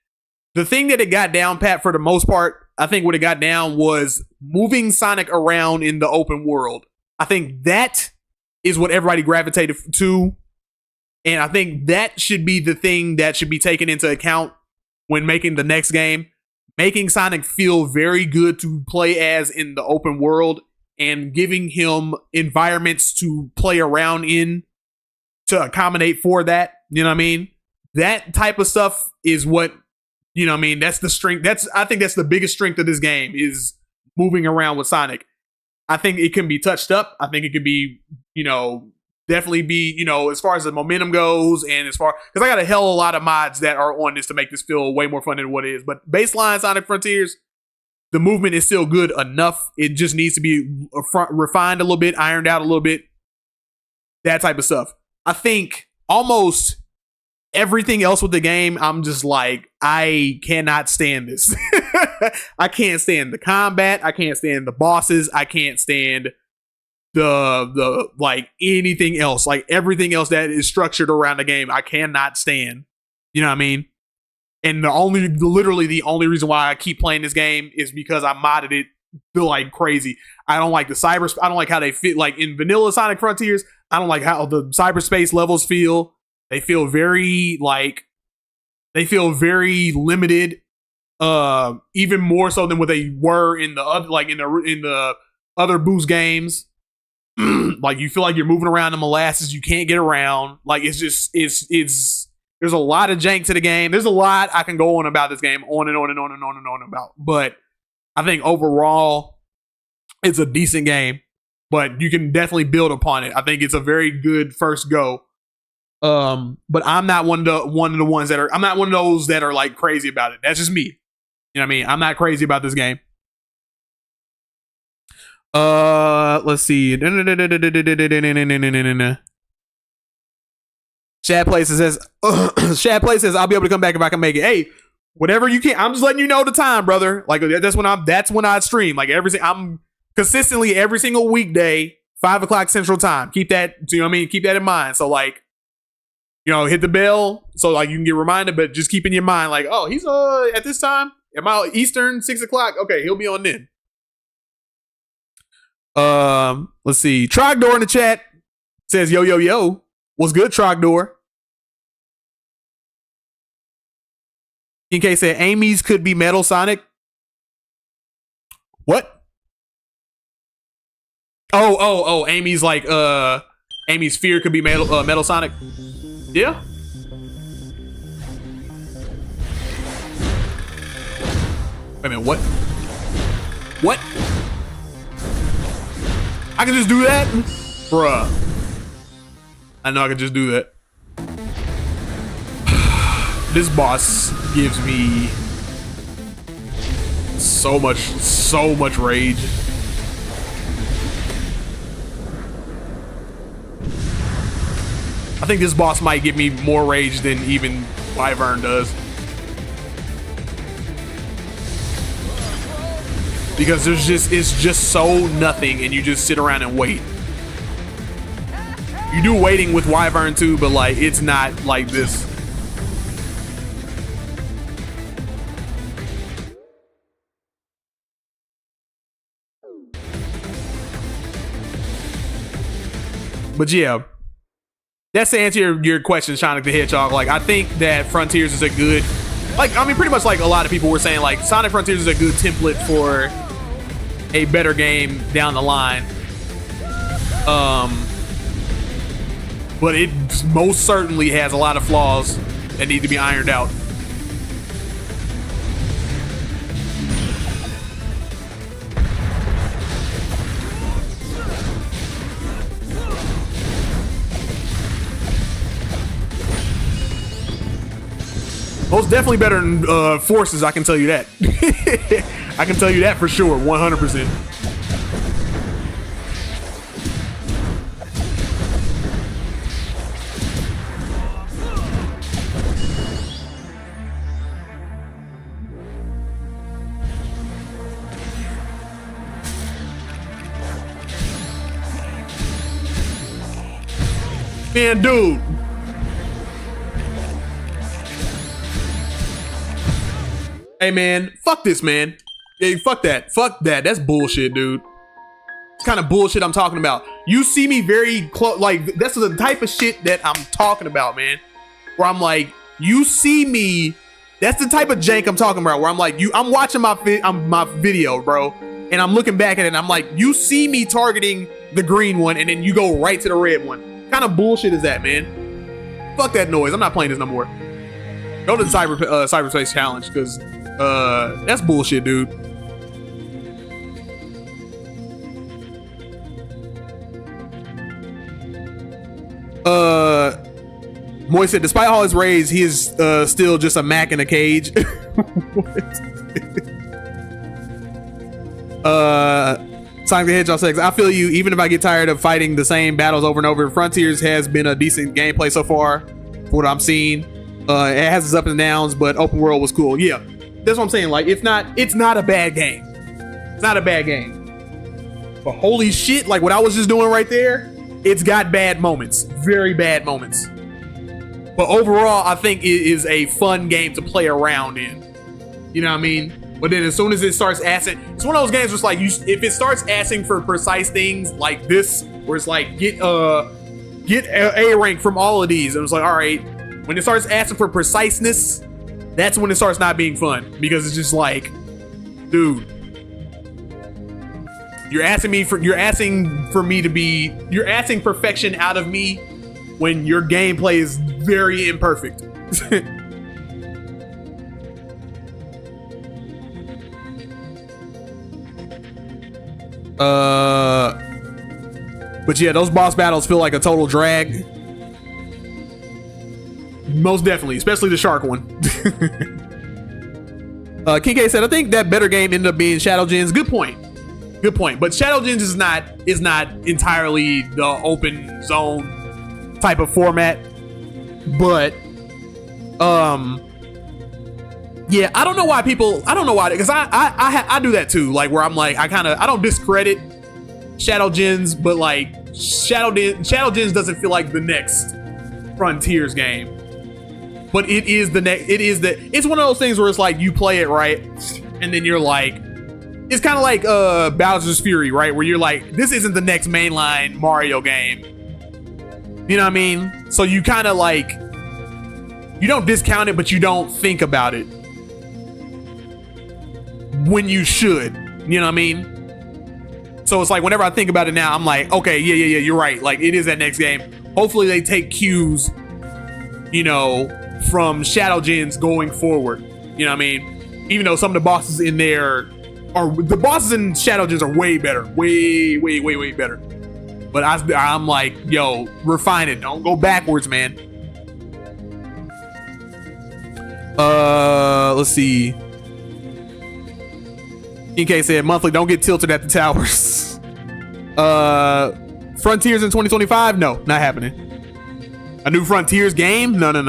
the thing that it got down pat for the most part, I think what it got down was moving Sonic around in the open world. I think that is what everybody gravitated to. And I think that should be the thing that should be taken into account when making the next game. Making Sonic feel very good to play as in the open world and giving him environments to play around in to accommodate for that. You know what I mean? that type of stuff is what, you know what I mean? That's the strength. I think that's the biggest strength of this game is moving around with Sonic. I think it can be touched up. I think it could be, you know, definitely be, you know, as far as the momentum goes and as far, because I got a hell of a lot of mods that are on this to make this feel way more fun than what it is. But baseline Sonic Frontiers, the movement is still good enough. It just needs to be refined a little bit, ironed out a little bit, that type of stuff. I think almost everything else with the game, I'm just like, I cannot stand this. I can't stand the combat. I can't stand the bosses. I can't stand the like anything else. Like everything else that is structured around the game, I cannot stand. You know what I mean? And literally the only reason why I keep playing this game is because I modded it like crazy. I don't like I don't like how they fit like in vanilla Sonic Frontiers. I don't like how the cyberspace levels feel. They feel very limited. Even more so than what they were in the other, like in the other Boost games. Like you feel like you're moving around in molasses, you can't get around. Like it's there's a lot of jank to the game. There's a lot I can go on about this game, on and on and on and on and on about. But I think overall, it's a decent game. But you can definitely build upon it. I think it's a very good first go. But I'm not one of the ones that are. I'm not one of those that are like crazy about it. That's just me. You know what I mean? I'm not crazy about this game. Let's see. Shad Places says, I'll be able to come back if I can make it. Hey, whatever you can. I'm just letting you know the time, brother. Like that's when I stream. Like I'm consistently every single weekday, 5:00 Central Time. Keep that, you know what I mean? Keep that in mind. So like, you know, hit the bell so like you can get reminded, but just keep in your mind like, oh, he's at this time. Am I Eastern 6:00? Okay, he'll be on then. Let's see. Trogdor in the chat says, yo, yo, yo. What's good, Trogdor? NK said Amy's could be Metal Sonic. What? Oh, Amy's like Amy's fear could be Metal Sonic. Yeah. Wait a minute, what? What? I can just do that? Bruh. I know I can just do that. This boss gives me so much rage. I think this boss might give me more rage than even Wyvern does. Because it's just so nothing and you just sit around and wait. You do waiting with Wyvern too, but like it's not like this. But yeah, that's to answer your question, Sonic the Hedgehog. Like I think that Frontiers is a good, like I mean pretty much like a lot of people were saying, like Sonic Frontiers is a good template for a better game down the line. But it most certainly has a lot of flaws that need to be ironed out. Most definitely better than Forces, I can tell you that. I can tell you that for sure, 100%. Man, dude. Hey, man. Fuck this, man. Yeah, fuck that. Fuck that. That's bullshit, dude. It's kind of bullshit I'm talking about. You see me very close. Like, that's the type of shit that I'm talking about, man. Where I'm like, you see me. That's the type of jank I'm talking about. Where I'm like, I'm watching my video, bro. And I'm looking back at it and I'm like, you see me targeting the green one and then you go right to the red one. What kind of bullshit is that, man? Fuck that noise. I'm not playing this no more. Go to the cyberspace challenge because that's bullshit, dude. Moy said, despite all his rage, he is still just a Mac in a cage. Sonic the Hedgehog says, I feel you. Even if I get tired of fighting the same battles over and over, Frontiers has been a decent gameplay so far, for what I'm seeing. It has its ups and downs, but open world was cool. Yeah, that's what I'm saying. Like, it's not a bad game. It's not a bad game. But holy shit, like what I was just doing right there, it's got bad moments, very bad moments. But overall, I think it is a fun game to play around in. You know what I mean? But then as soon as it starts asking, it's one of those games where it's like, if it starts asking for precise things like this, where it's like, get A rank from all of these. And it's like, all right, when it starts asking for preciseness, that's when it starts not being fun. Because it's just like, dude, you're asking perfection out of me when your gameplay is very imperfect. But yeah, those boss battles feel like a total drag. Most definitely, especially the shark one. King K said, I think that better game ended up being Shadow Gens. Good point. But Shadow Gens is not entirely the open zone type of format. But yeah, I don't know why, because I do that too. Like where I'm like, I don't discredit Shadow Gens, but like Shadow Gens doesn't feel like the next Frontiers game. But it's one of those things where it's like you play it right, and then you're like, it's kind of like Bowser's Fury, right? Where you're like, this isn't the next mainline Mario game. You know what I mean? So you kind of like, you don't discount it, but you don't think about it when you should. You know what I mean? So it's like whenever I think about it now, I'm like, okay, yeah, you're right. Like it is that next game. Hopefully they take cues, you know, from Shadow Gens going forward. You know what I mean? Even though some of the bosses in there the bosses in Shadow Gens are way better. Way better. But I'm like, yo, refine it. Don't go backwards, man. Let's see. EK said monthly, don't get tilted at the towers. Frontiers in 2025? No, not happening. A new Frontiers game? No. Not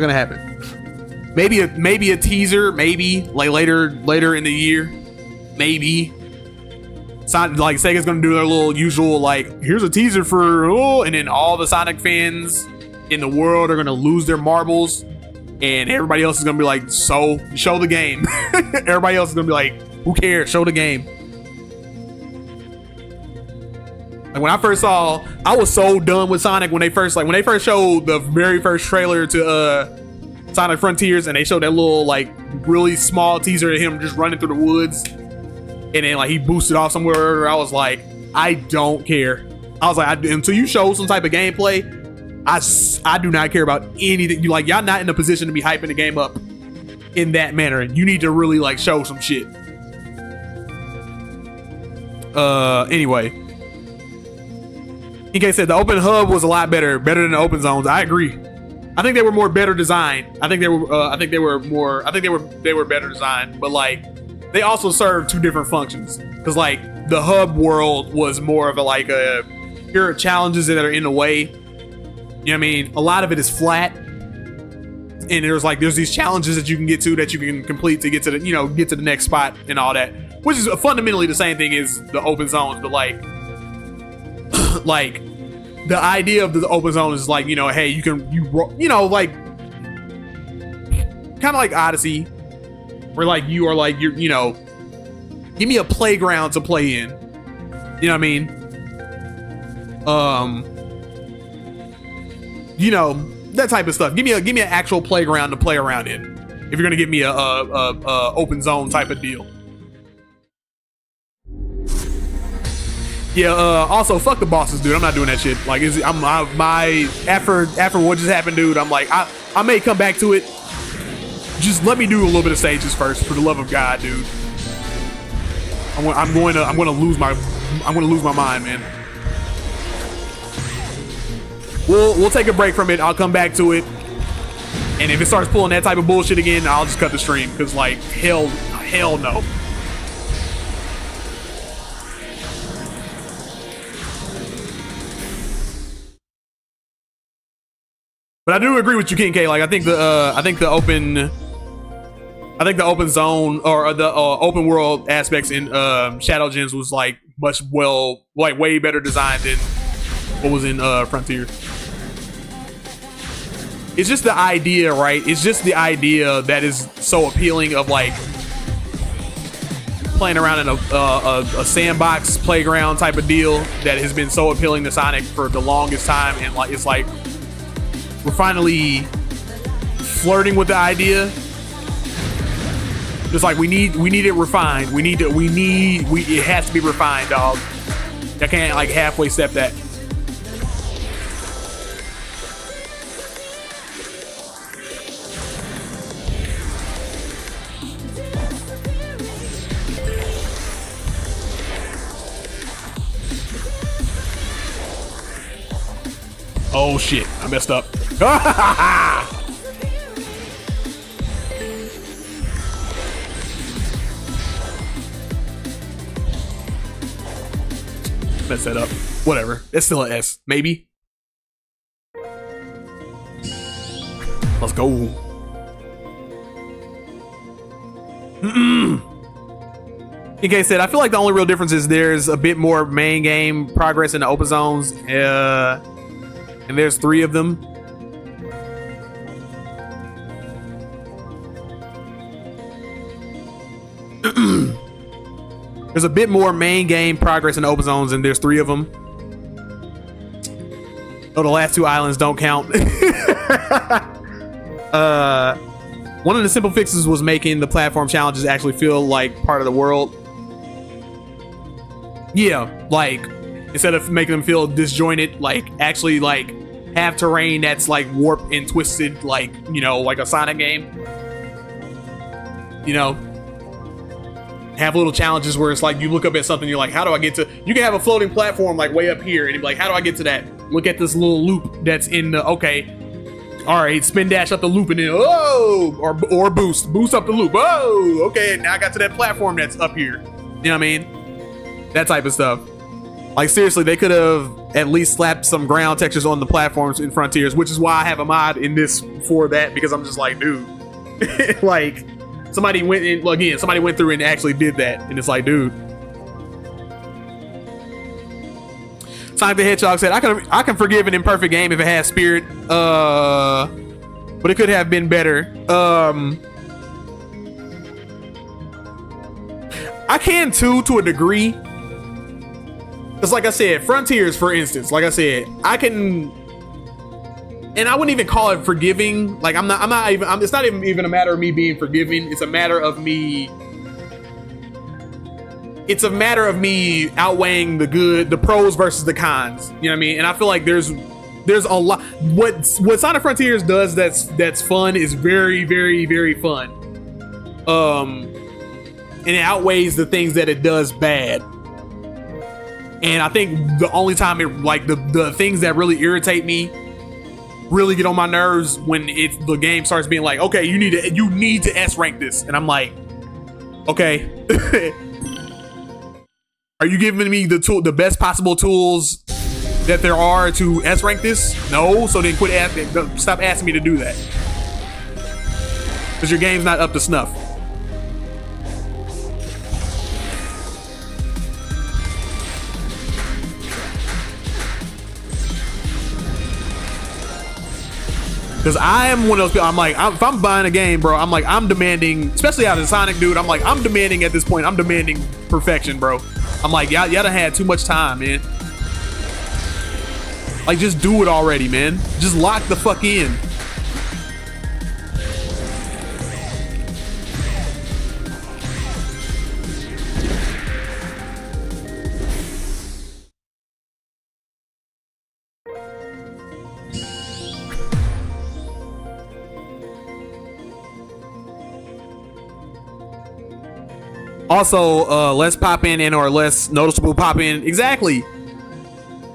gonna happen. Maybe a teaser, maybe like later in the year. Maybe. Like Sega's gonna do their little usual like, here's a teaser for and then all the Sonic fans in the world are gonna lose their marbles. And everybody else is gonna be like, so show the game. Everybody else is gonna be like, who cares? Show the game. Like when I first saw, I was so done with Sonic when they first showed the very first trailer to Sonic Frontiers, and they showed that little like really small teaser of him just running through the woods, and then like he boosted off somewhere. I was like, I don't care. I was like, until you show some type of gameplay, I do not care about anything. You like, y'all not in a position to be hyping the game up in that manner. You need to really like show some shit. Anyway, EK said the open hub was a lot better than the open zones. I agree. I think they were more better designed. I think they were better designed, but like they also served two different functions. Because like the hub world was more of here are challenges that are in the way. You know what I mean? A lot of it is flat, and there's these challenges that you can get to that you can complete to get to the next spot and all that, which is fundamentally the same thing as the open zones, but like like the idea of the open zone is like, hey, you like kind of like Odyssey, where like you're give me a playground to play in. You know what I mean? That type of stuff. Give me an actual playground to play around in. If you're gonna give me a open zone type of deal. Yeah. Also, fuck the bosses, dude. I'm not doing that shit. Like, after what just happened, dude. I'm like, I may come back to it. Just let me do a little bit of stages first, for the love of God, dude. I'm going to lose my mind, man. We'll take a break from it. I'll come back to it. And if it starts pulling that type of bullshit again, I'll just cut the stream. Because, like, hell no. But I do agree with you, King K. Like, I think the open zone or the open world aspects in Shadow Gems was like way better designed than what was in Frontier. It's just the idea, right? It's just the idea that is so appealing of like playing around in a sandbox playground type of deal that has been so appealing to Sonic for the longest time, and like it's like we're finally flirting with the idea. It's like we need it refined. It has to be refined, dog. I can't like halfway step that. Oh shit, I messed up. Mess that up. Whatever. It's still an S. Maybe. Let's go. DK said, I feel like the only real difference is there's a bit more main game progress in the open zones. And there's 3 of them. There's a bit more main game progress in the open zones, and there's 3 of them. Oh, the last 2 islands don't count. One of the simple fixes was making the platform challenges actually feel like part of the world. Yeah, like instead of making them feel disjointed, like actually like have terrain that's like warped and twisted, like, you know, like a Sonic game. You know, have little challenges where it's like you look up at something, you're like, how do I get to? You can have a floating platform like way up here, and you're like, how do I get to that? Look at this little loop that's in the all right, spin dash up the loop and then or boost up the loop. Oh, okay, now I got to that platform that's up here. You know what I mean? That type of stuff. Like seriously, they could have at least slapped some ground textures on the platforms in Frontiers, which is why I have a mod in this for that, because I'm just like, dude, like somebody went through and actually did that, and it's like, dude. Sonic the Hedgehog said, I can forgive an imperfect game if it has spirit, but it could have been better. I can too, to a degree. Because like I said, Frontiers, for instance, like I said, I can, and I wouldn't even call it forgiving. Like it's not even a matter of me being forgiving. It's a matter of me outweighing the pros versus the cons. You know what I mean? And I feel like there's a lot. What Sonic Frontiers does that's fun is very, very, very fun. And it outweighs the things that it does bad. And I think the only time it, like the things that really irritate me, really get on my nerves when the game starts being like, okay, you need to S rank this, and I'm like, okay, are you giving me the best possible tools that there are to S rank this? No, so then stop asking me to do that, because your game's not up to snuff. Because I am one of those people, I'm like, if I'm buying a game, bro, I'm like, I'm demanding, especially out of Sonic, dude, I'm like, I'm demanding at this point, I'm demanding perfection, bro. I'm like, y'all done had too much time, man. Like, just do it already, man. Just lock the fuck in. Also, less pop in and or less noticeable pop in. Exactly.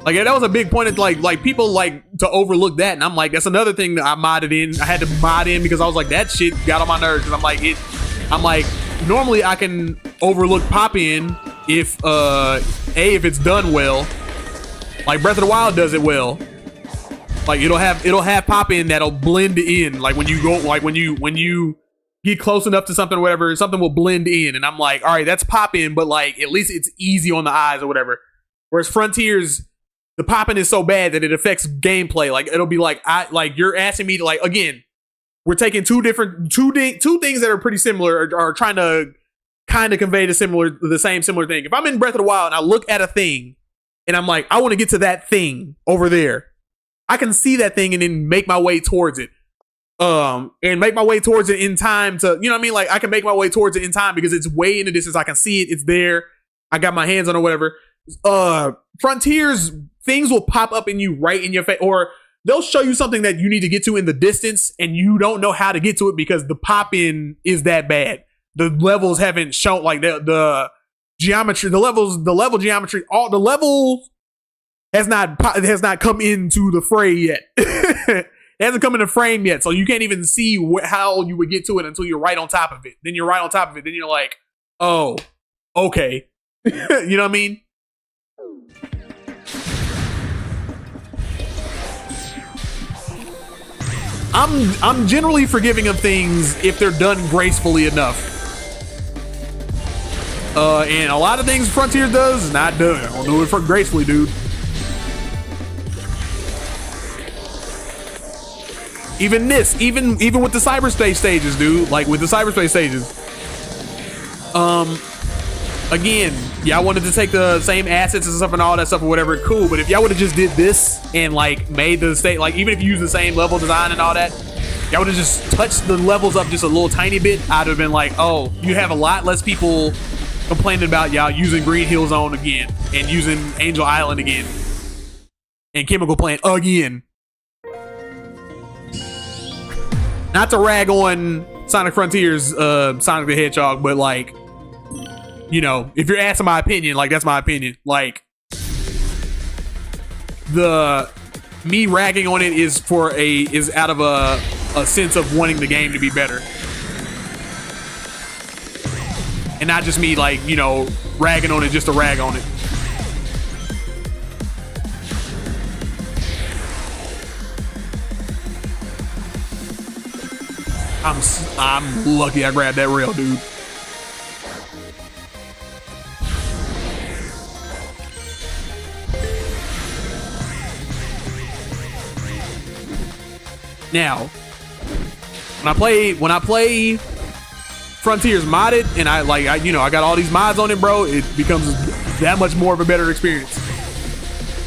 Like that was a big point of like people like to overlook that, and I'm like, that's another thing that I modded in. I had to mod in because I was like, that shit got on my nerves. Because I'm like, normally I can overlook pop in if if it's done well. Like Breath of the Wild does it well. Like it'll have pop in that'll blend in. Like when you go, like when you get close enough to something or whatever, something will blend in. And I'm like, all right, that's pop in, but like at least it's easy on the eyes or whatever. Whereas Frontiers, the popping is so bad that it affects gameplay. Like it'll be like you're asking me to, like, again, we're taking two things that are pretty similar, are trying to kind of convey the same similar thing. If I'm in Breath of the Wild and I look at a thing and I'm like, I want to get to that thing over there, I can see that thing and then make my way towards it. And make my way towards it in time to, you know what I mean? Like I can make my way towards it in time because it's way in the distance. I can see it. It's there. I got my hands on it or whatever. Frontiers, things will pop up in you right in your face, or they'll show you something that you need to get to in the distance and you don't know how to get to it because the pop in is that bad. The levels haven't shown, like the geometry, the level geometry, all the level has not come into the fray yet. It hasn't come in the frame yet, so you can't even see how you would get to it until you're right on top of it. Then you're right on top of it. Then you're like, oh, okay. You know what I mean? I'm generally forgiving of things if they're done gracefully enough. And a lot of things Frontier does is not done. I don't do it for gracefully, dude. Even with the cyberspace stages, dude. Like with the cyberspace stages. Again, y'all wanted to take the same assets and stuff and all that stuff or whatever, cool. But if y'all would have just did this and like made the state, like even if you use the same level design and all that, y'all would have just touched the levels up just a little tiny bit, I'd have been like, oh, you have a lot less people complaining about y'all using Green Hill Zone again and using Angel Island again and Chemical Plant again. Not to rag on Sonic Frontiers, Sonic the Hedgehog, but like, you know, if you're asking my opinion, like that's my opinion. Like me ragging on it is out of a sense of wanting the game to be better. And not just me like, you know, ragging on it just to rag on it. I'm lucky I grabbed that rail, dude. Now, when I play Frontiers modded and I got all these mods on it, bro, it becomes that much more of a better experience.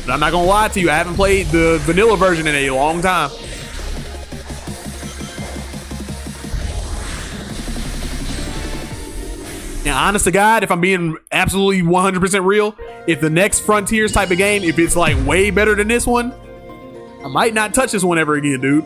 But I'm not gonna lie to you, I haven't played the vanilla version in a long time. Now, honest to God, if I'm being absolutely 100% real, if the next Frontiers type of game, if it's like way better than this one, I might not touch this one ever again, dude.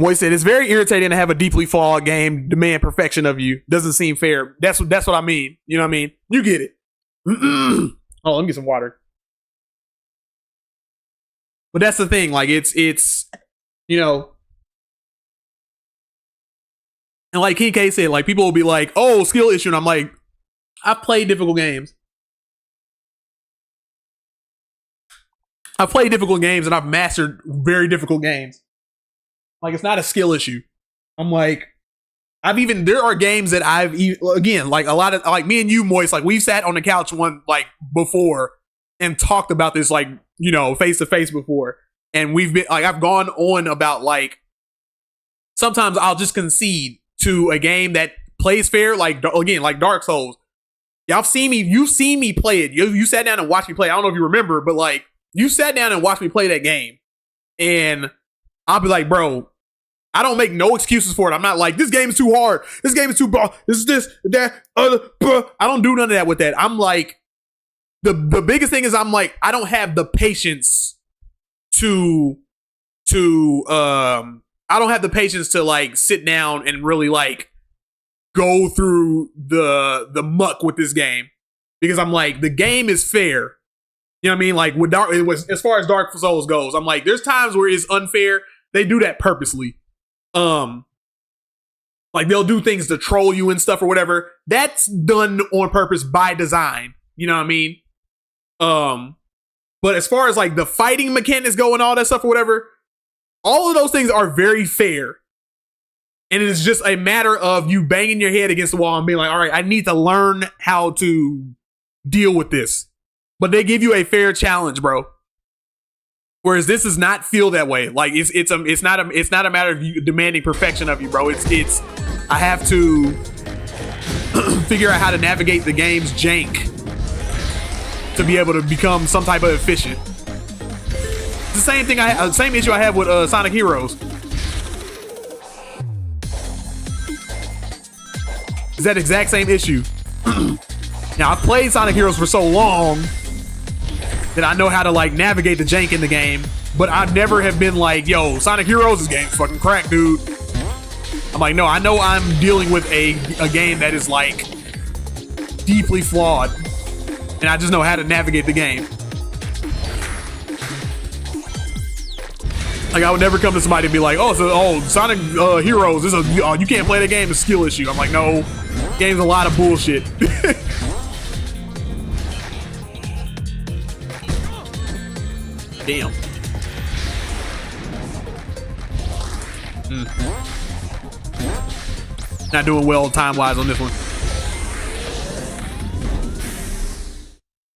Moy said, it's very irritating to have a deeply flawed game demand perfection of you. Doesn't seem fair. That's what I mean. You know what I mean? You get it. Oh, let me get some water. But that's the thing. Like, it's you know. And like King K said, like, people will be like, oh, skill issue. And I'm like, I've played difficult games. I've played difficult games and I've mastered very difficult games. Like, it's not a skill issue. I'm like, there are games that again, like a lot of, like me and you, Moist, like we've sat on the couch before and talked about this, like, you know, face to face before. And we've been, like, I've gone on about, like, sometimes I'll just concede to a game that plays fair, like, again, like Dark Souls. Y'all seen me, you've seen me play it. You sat down and watched me play. I don't know if you remember, but like you sat down and watched me play that game. And I'll be like, bro, I don't make no excuses for it. I'm not like, this game is too hard. This game is too bro. This is this, that, bro. I don't do none of that with that. I'm like, the biggest thing is I'm like, I don't have the patience to I don't have the patience to like sit down and really like go through the muck with this game, because I'm like, the game is fair. You know what I mean? Like with as far as Dark Souls goes, I'm like, there's times where it's unfair. They do that purposely. Like they'll do things to troll you and stuff or whatever. That's done on purpose by design. You know what I mean? But as far as like the fighting mechanics go and all that stuff or whatever, all of those things are very fair. And it's just a matter of you banging your head against the wall and being like, all right, I need to learn how to deal with this. But they give you a fair challenge, bro. Whereas this does not feel that way. Like it's not a matter of you demanding perfection of you, bro. It's I have to figure out how to navigate the game's jank to be able to become some type of efficient. It's the same thing same issue I have with Sonic Heroes. It's that exact same issue. Now I've played Sonic Heroes for so long that I know how to like navigate the jank in the game, but I never have been like, yo, Sonic Heroes, this game's fucking crack, dude. I'm like, no, I know I'm dealing with a game that is like deeply flawed, and I just know how to navigate the game. Like I would never come to somebody and be like, oh, Sonic Heroes, you can't play the game, it's a skill issue. I'm like, no, game's a lot of bullshit. Damn. Not doing well time-wise on this one.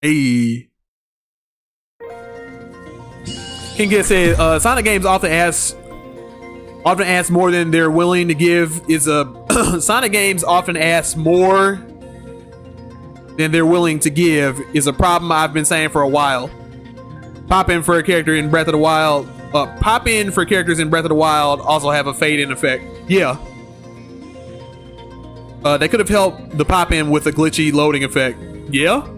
Hey. King Get said, Sonic games often ask more than they're willing to give. Sonic games often ask more than they're willing to give is a problem I've been saying for a while. Pop in for a character in Breath of the Wild. Pop in for characters in Breath of the Wild also have a fade in effect. Yeah. They could have helped the pop in with a glitchy loading effect. Yeah. You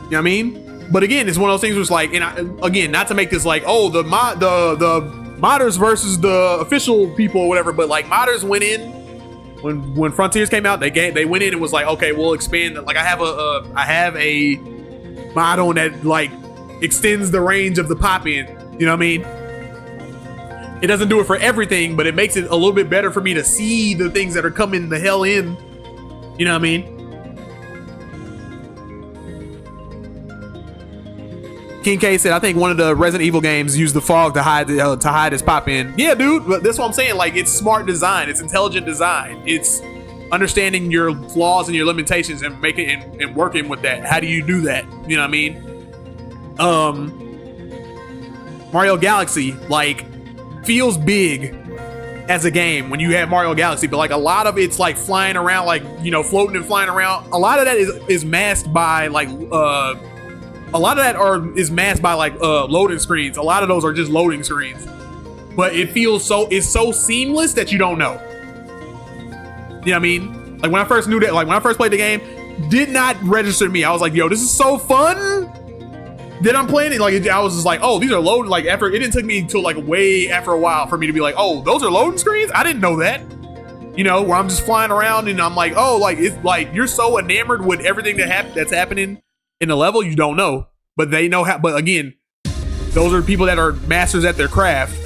know what I mean? But again, it's one of those things where it's like, again, not to make this like, oh, the modders versus the official people or whatever, but like modders went in when Frontiers came out. They went in and was like, okay, we'll expand. Like I have a mod on that like extends the range of the pop in. You know what I mean? It doesn't do it for everything, but it makes it a little bit better for me to see the things that are coming the hell in. You know what I mean? King K said, I think one of the Resident Evil games used the fog to hide his pop in. Yeah, dude, but that's what I'm saying. Like, it's smart design. It's intelligent design. It's understanding your flaws and your limitations and making and working with that. How do you do that? You know what I mean? Mario Galaxy like feels big as a game when you have Mario Galaxy, but like a lot of it's like flying around, like, you know, floating and flying around. A lot of that is masked by like is masked by like loading screens. A lot of those are just loading screens, but it's so seamless that you don't know. You know what I mean? Like when I first knew that, like when I first played the game, did not register to me. I was like, yo, this is so fun. Then I'm playing it, like I was just like, oh, these are loading. Like after, it didn't take me until like way after a while for me to be like, oh, those are loading screens. I didn't know that. You know, where I'm just flying around and I'm like, oh, like it's like you're so enamored with everything that's happening in the level, you don't know, but they know how. But again, those are people that are masters at their craft.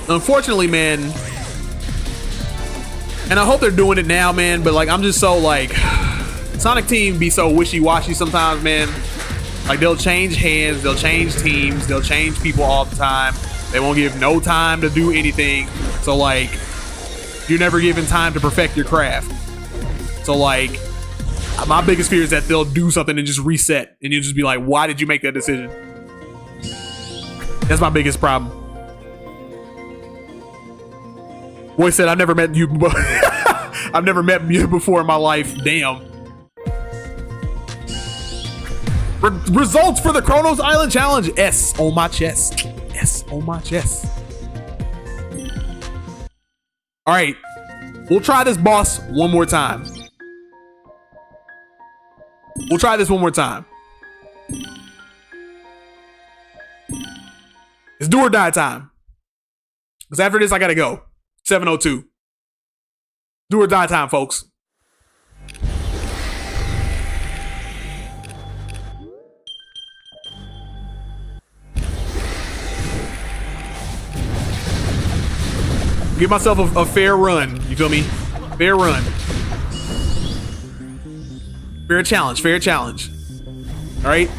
Unfortunately, man, and I hope they're doing it now, man, but like I'm just so like Sonic Team be so wishy-washy sometimes, man. Like, they'll change hands, they'll change teams, they'll change people all the time. They won't give no time to do anything. So, like, you're never given time to perfect your craft. So, like, my biggest fear is that they'll do something and just reset. And you'll just be like, why did you make that decision? That's my biggest problem. Boy said, I've never met you. I've never met you before in my life. Damn. Results for the Kronos Island Challenge. S on my chest. S on my chest. All right. We'll try this boss one more time. We'll try this one more time. It's do or die time. Because after this, I gotta go. 7:02. Do or die time, folks. Give myself a fair run. You feel me? Fair run. Fair challenge. Fair challenge. All right.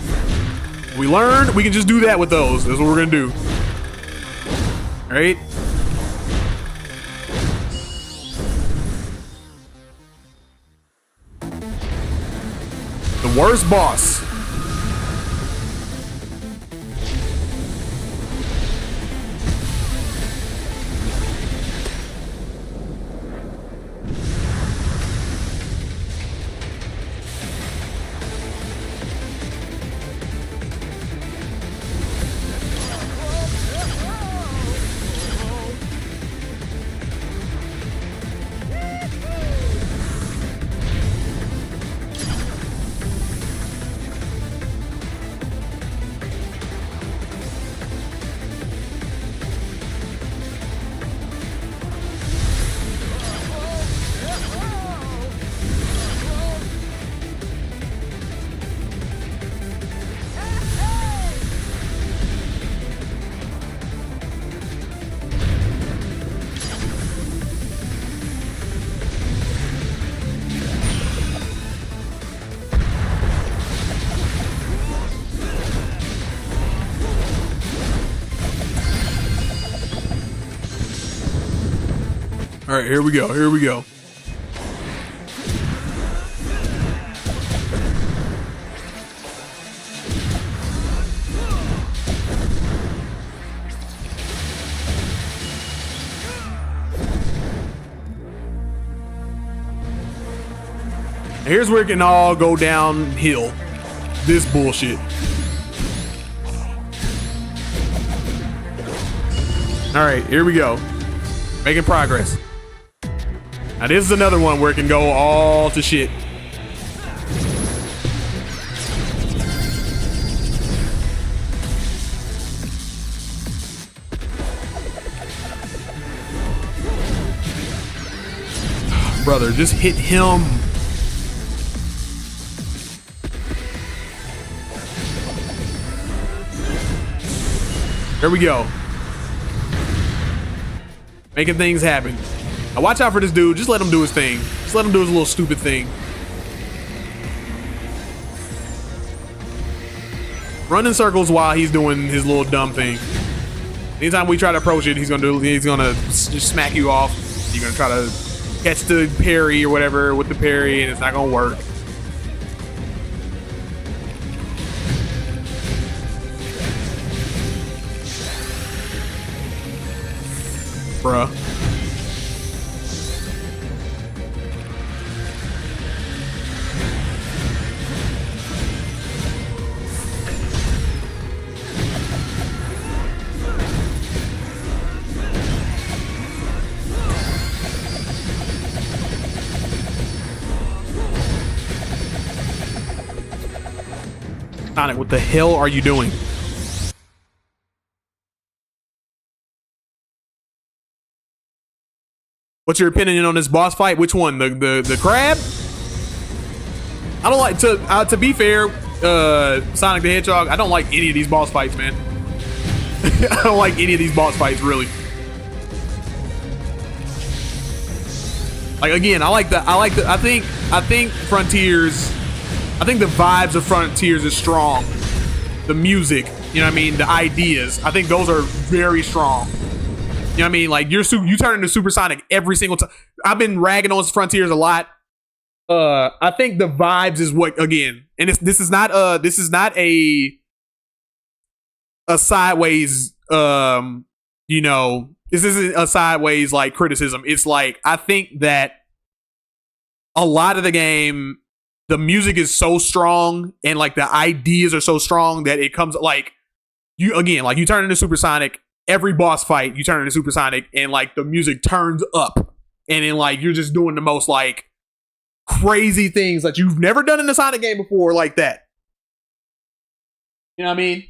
We learned we can just do that with those. That's what we're gonna do. All right. The worst boss. All right, here we go. Here we go. Here's where it can all go downhill. This bullshit. All right, here we go. Making progress. Now this is another one where it can go all to shit. Brother, just hit him. There we go. Making things happen. Now watch out for this dude. Just let him do his thing. Just let him do his little stupid thing. Run in circles while he's doing his little dumb thing. Anytime we try to approach it, he's gonna just smack you off. You're gonna try to catch the parry or whatever with the parry, and it's not gonna work. Bruh. Sonic, what the hell are you doing? What's your opinion on this boss fight? Which one? The crab? I don't like to be fair, Sonic the Hedgehog, I don't like any of these boss fights, man. I don't like any of these boss fights, really. Like, again, I think I think Frontiers, I think the vibes of Frontiers is strong. The music, you know what I mean? The ideas, I think those are very strong. You know what I mean? Like you turn into Supersonic every single time. I've been ragging on Frontiers a lot. I think the vibes is what, again, and this is not a sideways you know, this isn't a sideways like criticism. It's like I think that a lot of the game, the music is so strong and like the ideas are so strong that it comes like you turn into Supersonic, every boss fight you turn into Supersonic and like the music turns up and then like you're just doing the most like crazy things that you've never done in a Sonic game before like that. You know what I mean?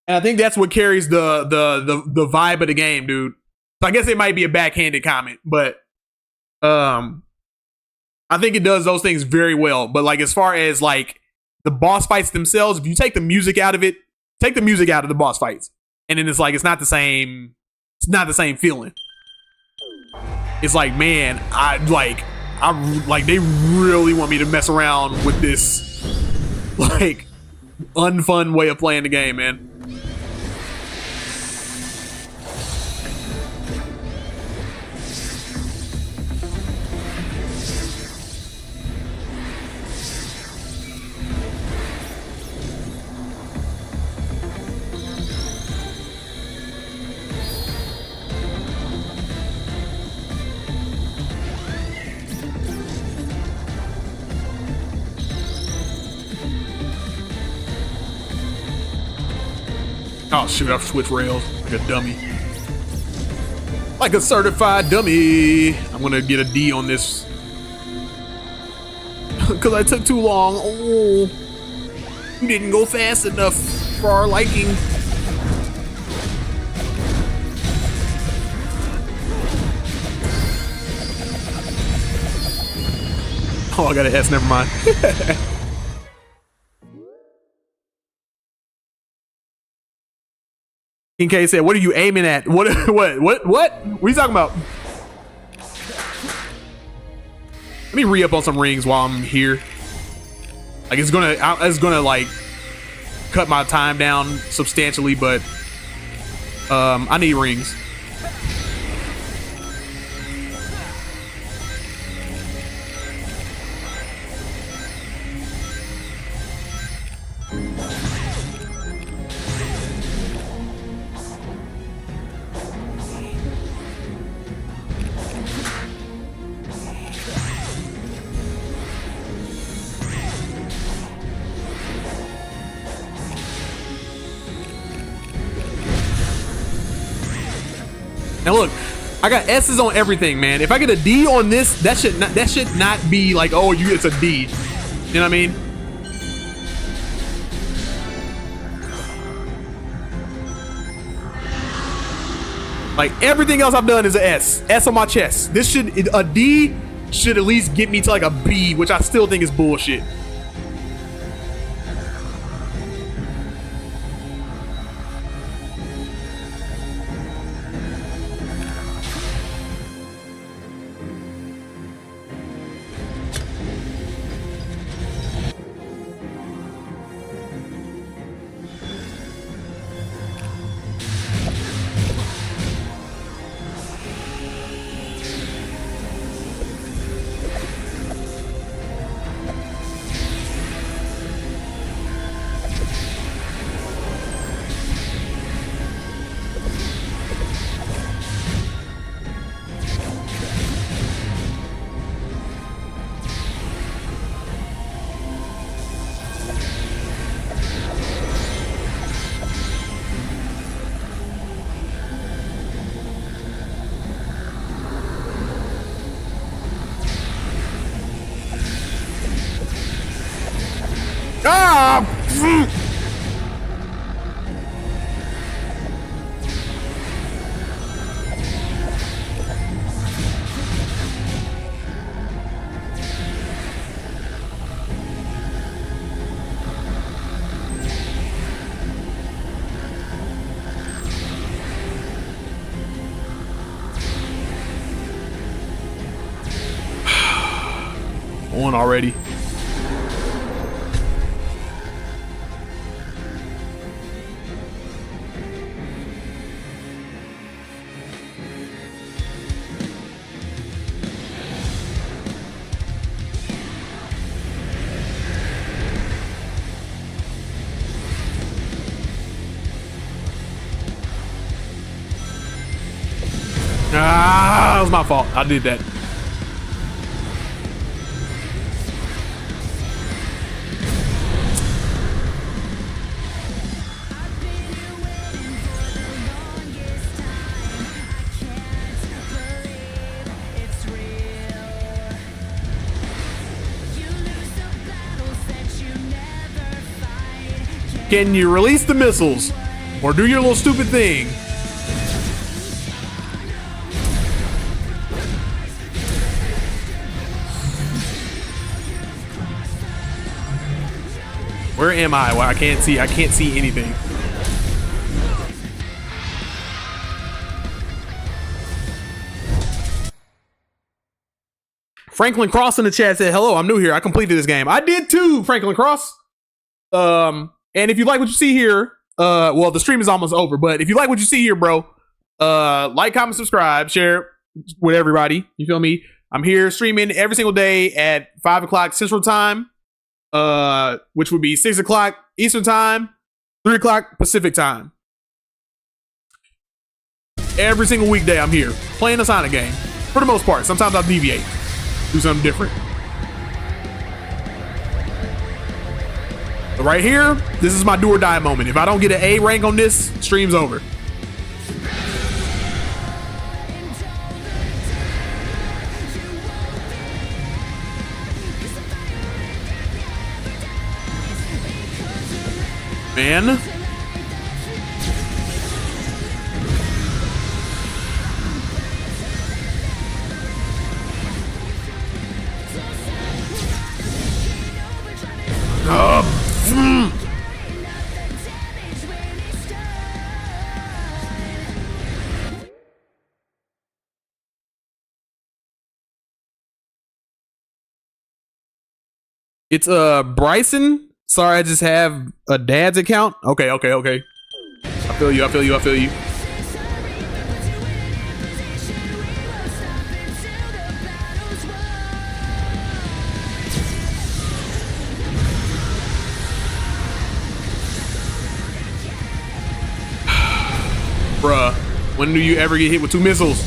And I think that's what carries the vibe of the game, dude. So I guess it might be a backhanded comment, but I think it does those things very well. But like as far as like the boss fights themselves, if you take the music out of it, take the music out of the boss fights, and then it's like it's not the same feeling. It's like, man, I they really want me to mess around with this like unfun way of playing the game, man. Oh shoot, I've switched rails like a dummy. Like a certified dummy. I'm gonna get a D on this. Cause I took too long. Oh, you didn't go fast enough for our liking. Oh, I got an S, never mind. King K said, "What are you aiming at? What are you talking about?" Let me re-up on some rings while I'm here. Like it's gonna like cut my time down substantially, but I need rings. Now look, I got S's on everything, man. If I get a D on this, that should not be like, oh, it's a D. You know what I mean? Like everything else I've done is a S. S on my chest. A D should at least get me to like a B, which I still think is bullshit. on already. Ah, that was my fault. I did that. Can you release the missiles or do your little stupid thing? Where am I? Well, I can't see anything. Franklin Cross in the chat said, "Hello, I'm new here. I completed this game." I did too, Franklin Cross. And if you like what you see here, well, the stream is almost over, but if you like what you see here, bro, like, comment, subscribe, share it with everybody. You feel me? I'm here streaming every single day at 5 o'clock Central Time, which would be 6 o'clock Eastern Time, 3 o'clock Pacific Time. Every single weekday I'm here playing a Sonic game for the most part. Sometimes I'll deviate, do something different. But right here, this is my do or die moment. If I don't get an A rank on this, stream's over. Man. It's Bryson. Sorry, I just have a dad's account. Okay. I feel you. Bruh, when do you ever get hit with 2 missiles?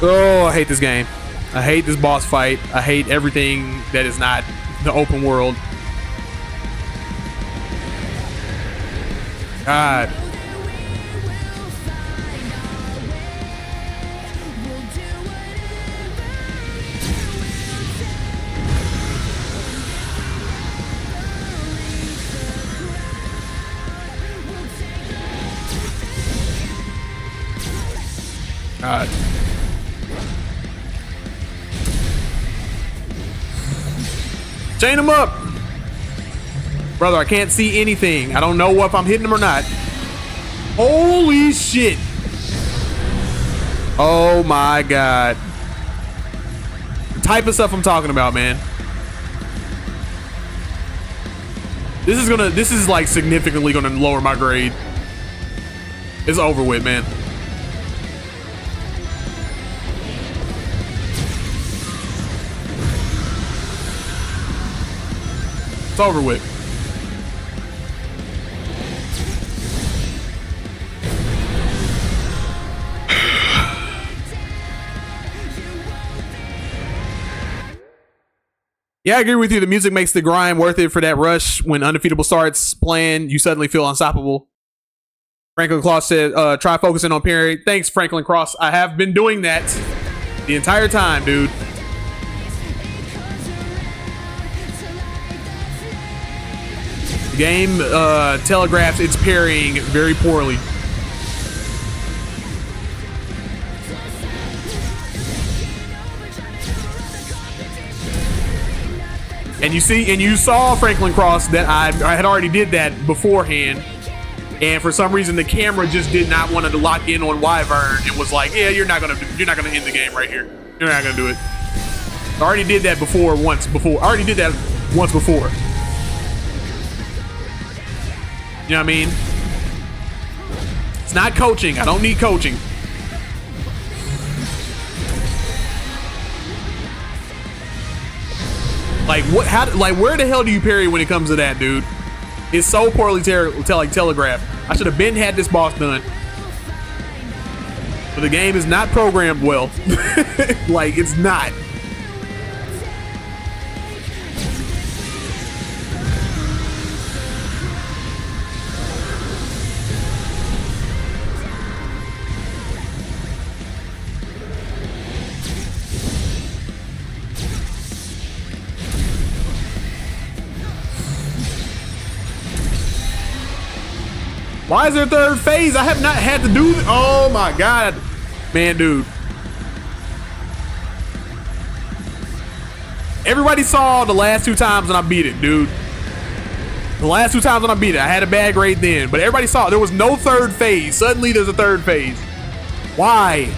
Oh, I hate this game. I hate this boss fight. I hate everything that is not the open world. God. God. Chain him up. Brother, I can't see anything. I don't know if I'm hitting him or not. Holy shit. Oh my God. The type of stuff I'm talking about, man. This is like significantly gonna lower my grade. It's over with, man. It's over with. Yeah, I agree with you. The music makes the grind worth it for that rush. When Undefeatable starts playing, you suddenly feel unstoppable. Franklin Cross said, try focusing on parry. Thanks, Franklin Cross. I have been doing that the entire time, dude. The game telegraphs its parrying very poorly. And you saw Franklin Cross that I had already did that beforehand, and for some reason the camera just did not want to lock in on Wyvern and was like, "Yeah, you're not gonna end the game right here. You're not gonna do it." I already did that once before. I already did that once before. You know what I mean? It's not coaching. I don't need coaching. Like what? How? Like where the hell do you parry when it comes to that, dude? It's so poorly telegraphed. I should have been had this boss done. But the game is not programmed well. Like it's not. Why is there a third phase? I have not had to do. Oh my god, man, dude. Everybody saw the last 2 times when I beat it, dude. The last 2 times when I beat it, I had a bad grade then, but everybody saw it. There was no third phase. Suddenly, there's a third phase. Why?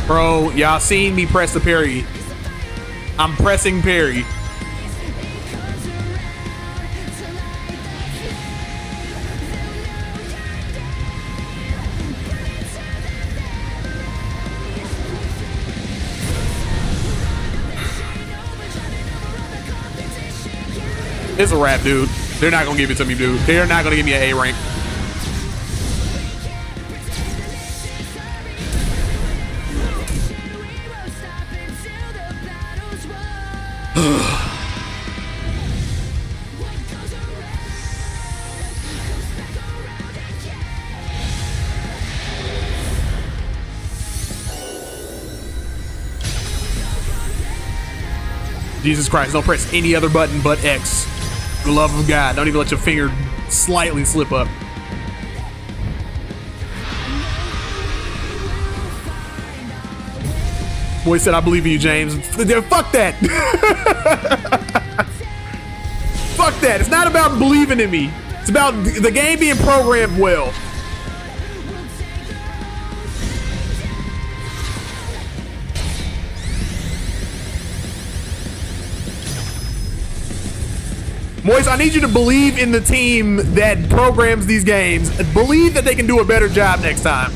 Bro, y'all seen me press the parry. I'm pressing parry. It's a wrap, dude. They're not gonna give it to me, dude. They're not gonna give me an A rank. Jesus Christ, don't press any other button but X. For the love of God, don't even let your finger slightly slip up. Boy said, I believe in you, James. Fuck that. Fuck that. It's not about believing in me. It's about the game being programmed well. Moist, I need you to believe in the team that programs these games. Believe that they can do a better job next time.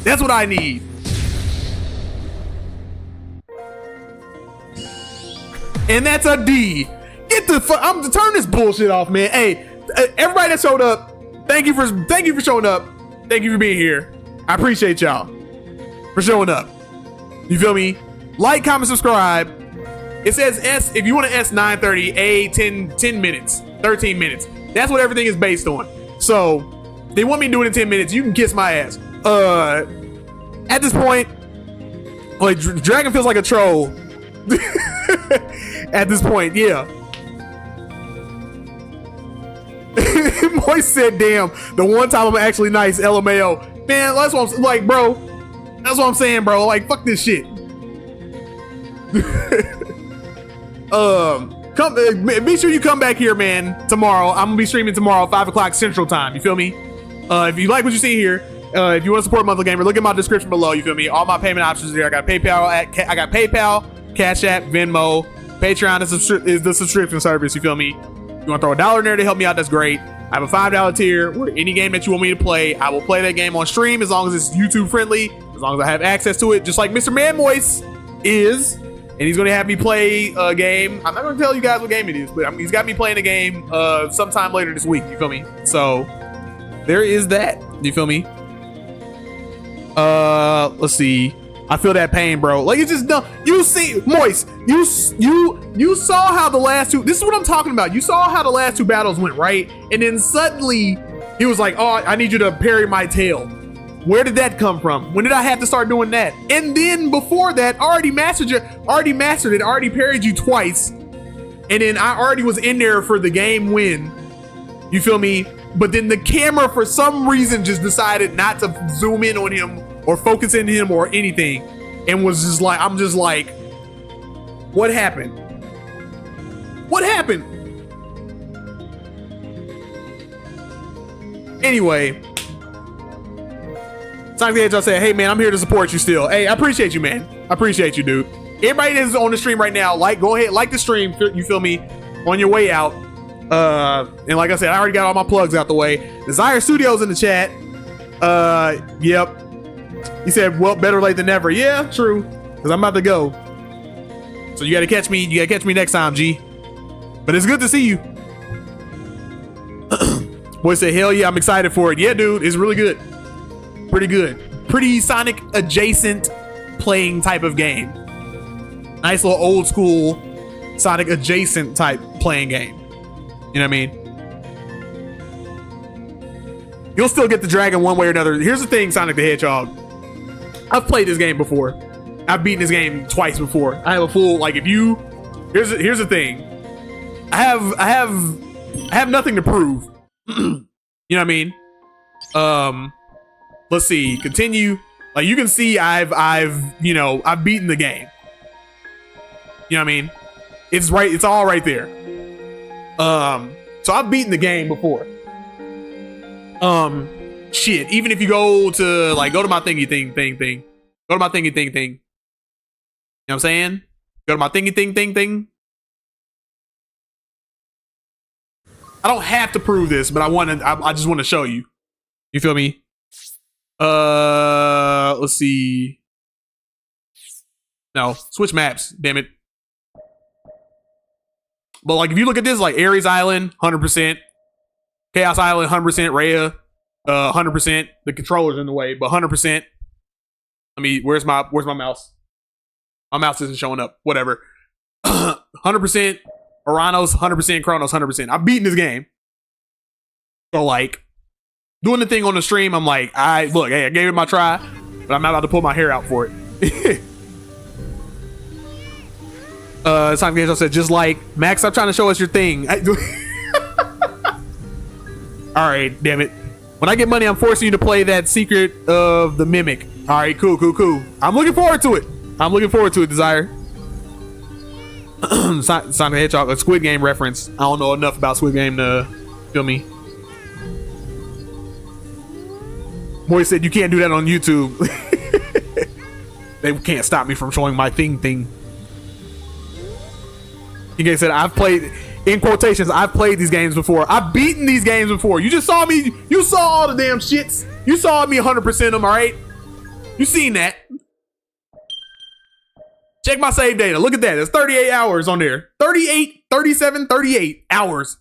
That's what I need. And that's a D. Get the fuck. I'm to turn this bullshit off, man. Hey, everybody that showed up, thank you for showing up. Thank you for being here. I appreciate y'all for showing up. You feel me? Like, comment, subscribe. It says S, if you want to S 930, A 10 minutes, 13 minutes. That's what everything is based on. So they want me to do it in 10 minutes. You can kiss my ass. At this point, like Dragon feels like a troll. At this point, yeah. Moist said, damn, the one time I'm actually nice, LMAO. Man, that's what I'm like, bro. That's what I'm saying, bro. Like, fuck this shit. Be sure you come back here, man, tomorrow. I'm gonna be streaming tomorrow, 5 o'clock Central Time. You feel me? If you like what you see here, if you want to support Monthly Gamer, look at my description below. You feel me? All my payment options are there. I got PayPal, Cash App, Venmo. Patreon is the subscription service. You feel me? You want to throw $1 in there to help me out? That's great. I have a $5 tier where any game that you want me to play, I will play that game on stream as long as it's YouTube friendly, as long as I have access to it, just like Mr. Man Moist is. And he's going to have me play a game. I'm not going to tell you guys what game it is, but he's got me playing a game sometime later this week. You feel me? So there is that. You feel me? Let's see. I feel that pain, bro. Like, it's just no. You see, Moist. You saw how the last two. This is what I'm talking about. You saw how the last 2 battles went, right? And then suddenly he was like, "Oh, I need you to parry my tail." Where did that come from? When did I have to start doing that? And then before that, already mastered it, already parried you twice. And then I already was in there for the game win. You feel me? But then the camera, for some reason, just decided not to zoom in on him or focus in him or anything. and was just like, I'm just like, what happened? What happened? Anyway, Sonic the Hedgehog said, hey man, I'm here to support you still. Hey, I appreciate you, man. I appreciate you, dude. Everybody that's on the stream right now, go ahead, like the stream, you feel me, on your way out. And like I said, I already got all my plugs out the way. Desire Studios in the chat. Yep. He said, well, better late than never. Yeah, true. Because I'm about to go. So you gotta catch me. You gotta catch me next time, G. But it's good to see you. Boy said, hell yeah, I'm excited for it. Yeah, dude, it's really good. Pretty good. Pretty Sonic adjacent playing type of game. Nice little old school Sonic adjacent type playing game. You know what I mean? You'll still get the dragon one way or another. Here's the thing, Sonic the Hedgehog. I've played this game before. I've beaten this game twice before. I have a full, like, if you, here's the thing. I have nothing to prove. You know what I mean? Let's see. Continue. Like, you can see I've beaten the game. You know what I mean? It's right. It's all right there. So I've beaten the game before. Shit. Even if you go to my thingy thing. Go to my thingy thing. You know what I'm saying? Go to my thingy thing. I don't have to prove this, but I just want to show you. You feel me? Let's see. No, switch maps. Damn it. But like, if you look at this, like Ares Island, 100%, Chaos Island, 100%, Rhea, 100%. The controller's in the way, but 100%. I mean, where's my mouse? My mouse isn't showing up. Whatever. 100% Oranos, 100% Chronos, 100%. I've beaten this game. So like, doing the thing on the stream, I'm like, I gave it my try, but I'm not about to pull my hair out for it. Sonic the Hedgehog said, just like, Max, stop trying to show us your thing. Alright, damn it. When I get money, I'm forcing you to play that Secret of the Mimic. Alright, cool. I'm looking forward to it, Desire. Sonic the Hedgehog, a Squid Game reference. I don't know enough about Squid Game to feel me. Moy said you can't do that on YouTube. They can't stop me from showing my thing. He said, I've played, in quotations, I've played these games before. I've beaten these games before. You just saw me. You saw all the damn shits. You saw me 100% them, all right? You seen that. Check my save data. Look at that. There's 38 hours on there. 38, 37, 38 hours.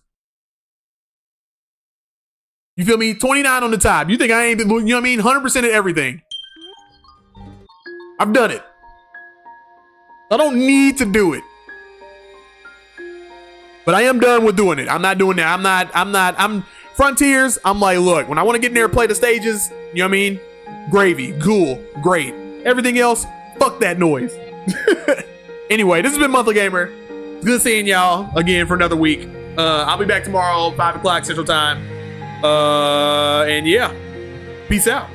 You feel me? 29 on the top. You think I ain't, you know what I mean? 100% of everything. I've done it. I don't need to do it. But I am done with doing it. I'm not doing that. I'm Frontiers. I'm like, look, when I want to get in there and play the stages, you know what I mean? Gravy, cool, great. Everything else, fuck that noise. Anyway, this has been Monthly Gamer. It's good seeing y'all again for another week. I'll be back tomorrow, 5 o'clock Central Time. And yeah, peace out.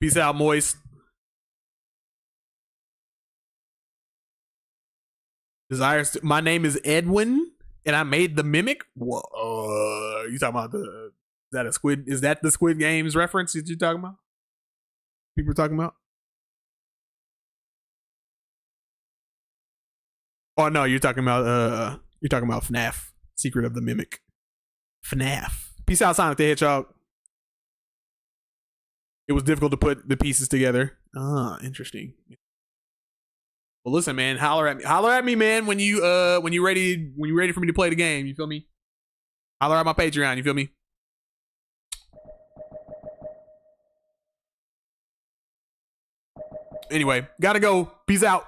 Peace out, Moist. Desires. My name is Edwin, and I made the Mimic. Whoa, you talking about is that a Squid? Is that the Squid Games reference that you talking about? People are talking about? Oh no, you're talking about FNAF, Secret of the Mimic. FNAF. Peace out, Sonic the Hedgehog. It was difficult to put the pieces together. Ah, interesting. Well, listen, man, holler at me, man, when you ready for me to play the game. You feel me? Holler at my Patreon. You feel me? Anyway, gotta go. Peace out.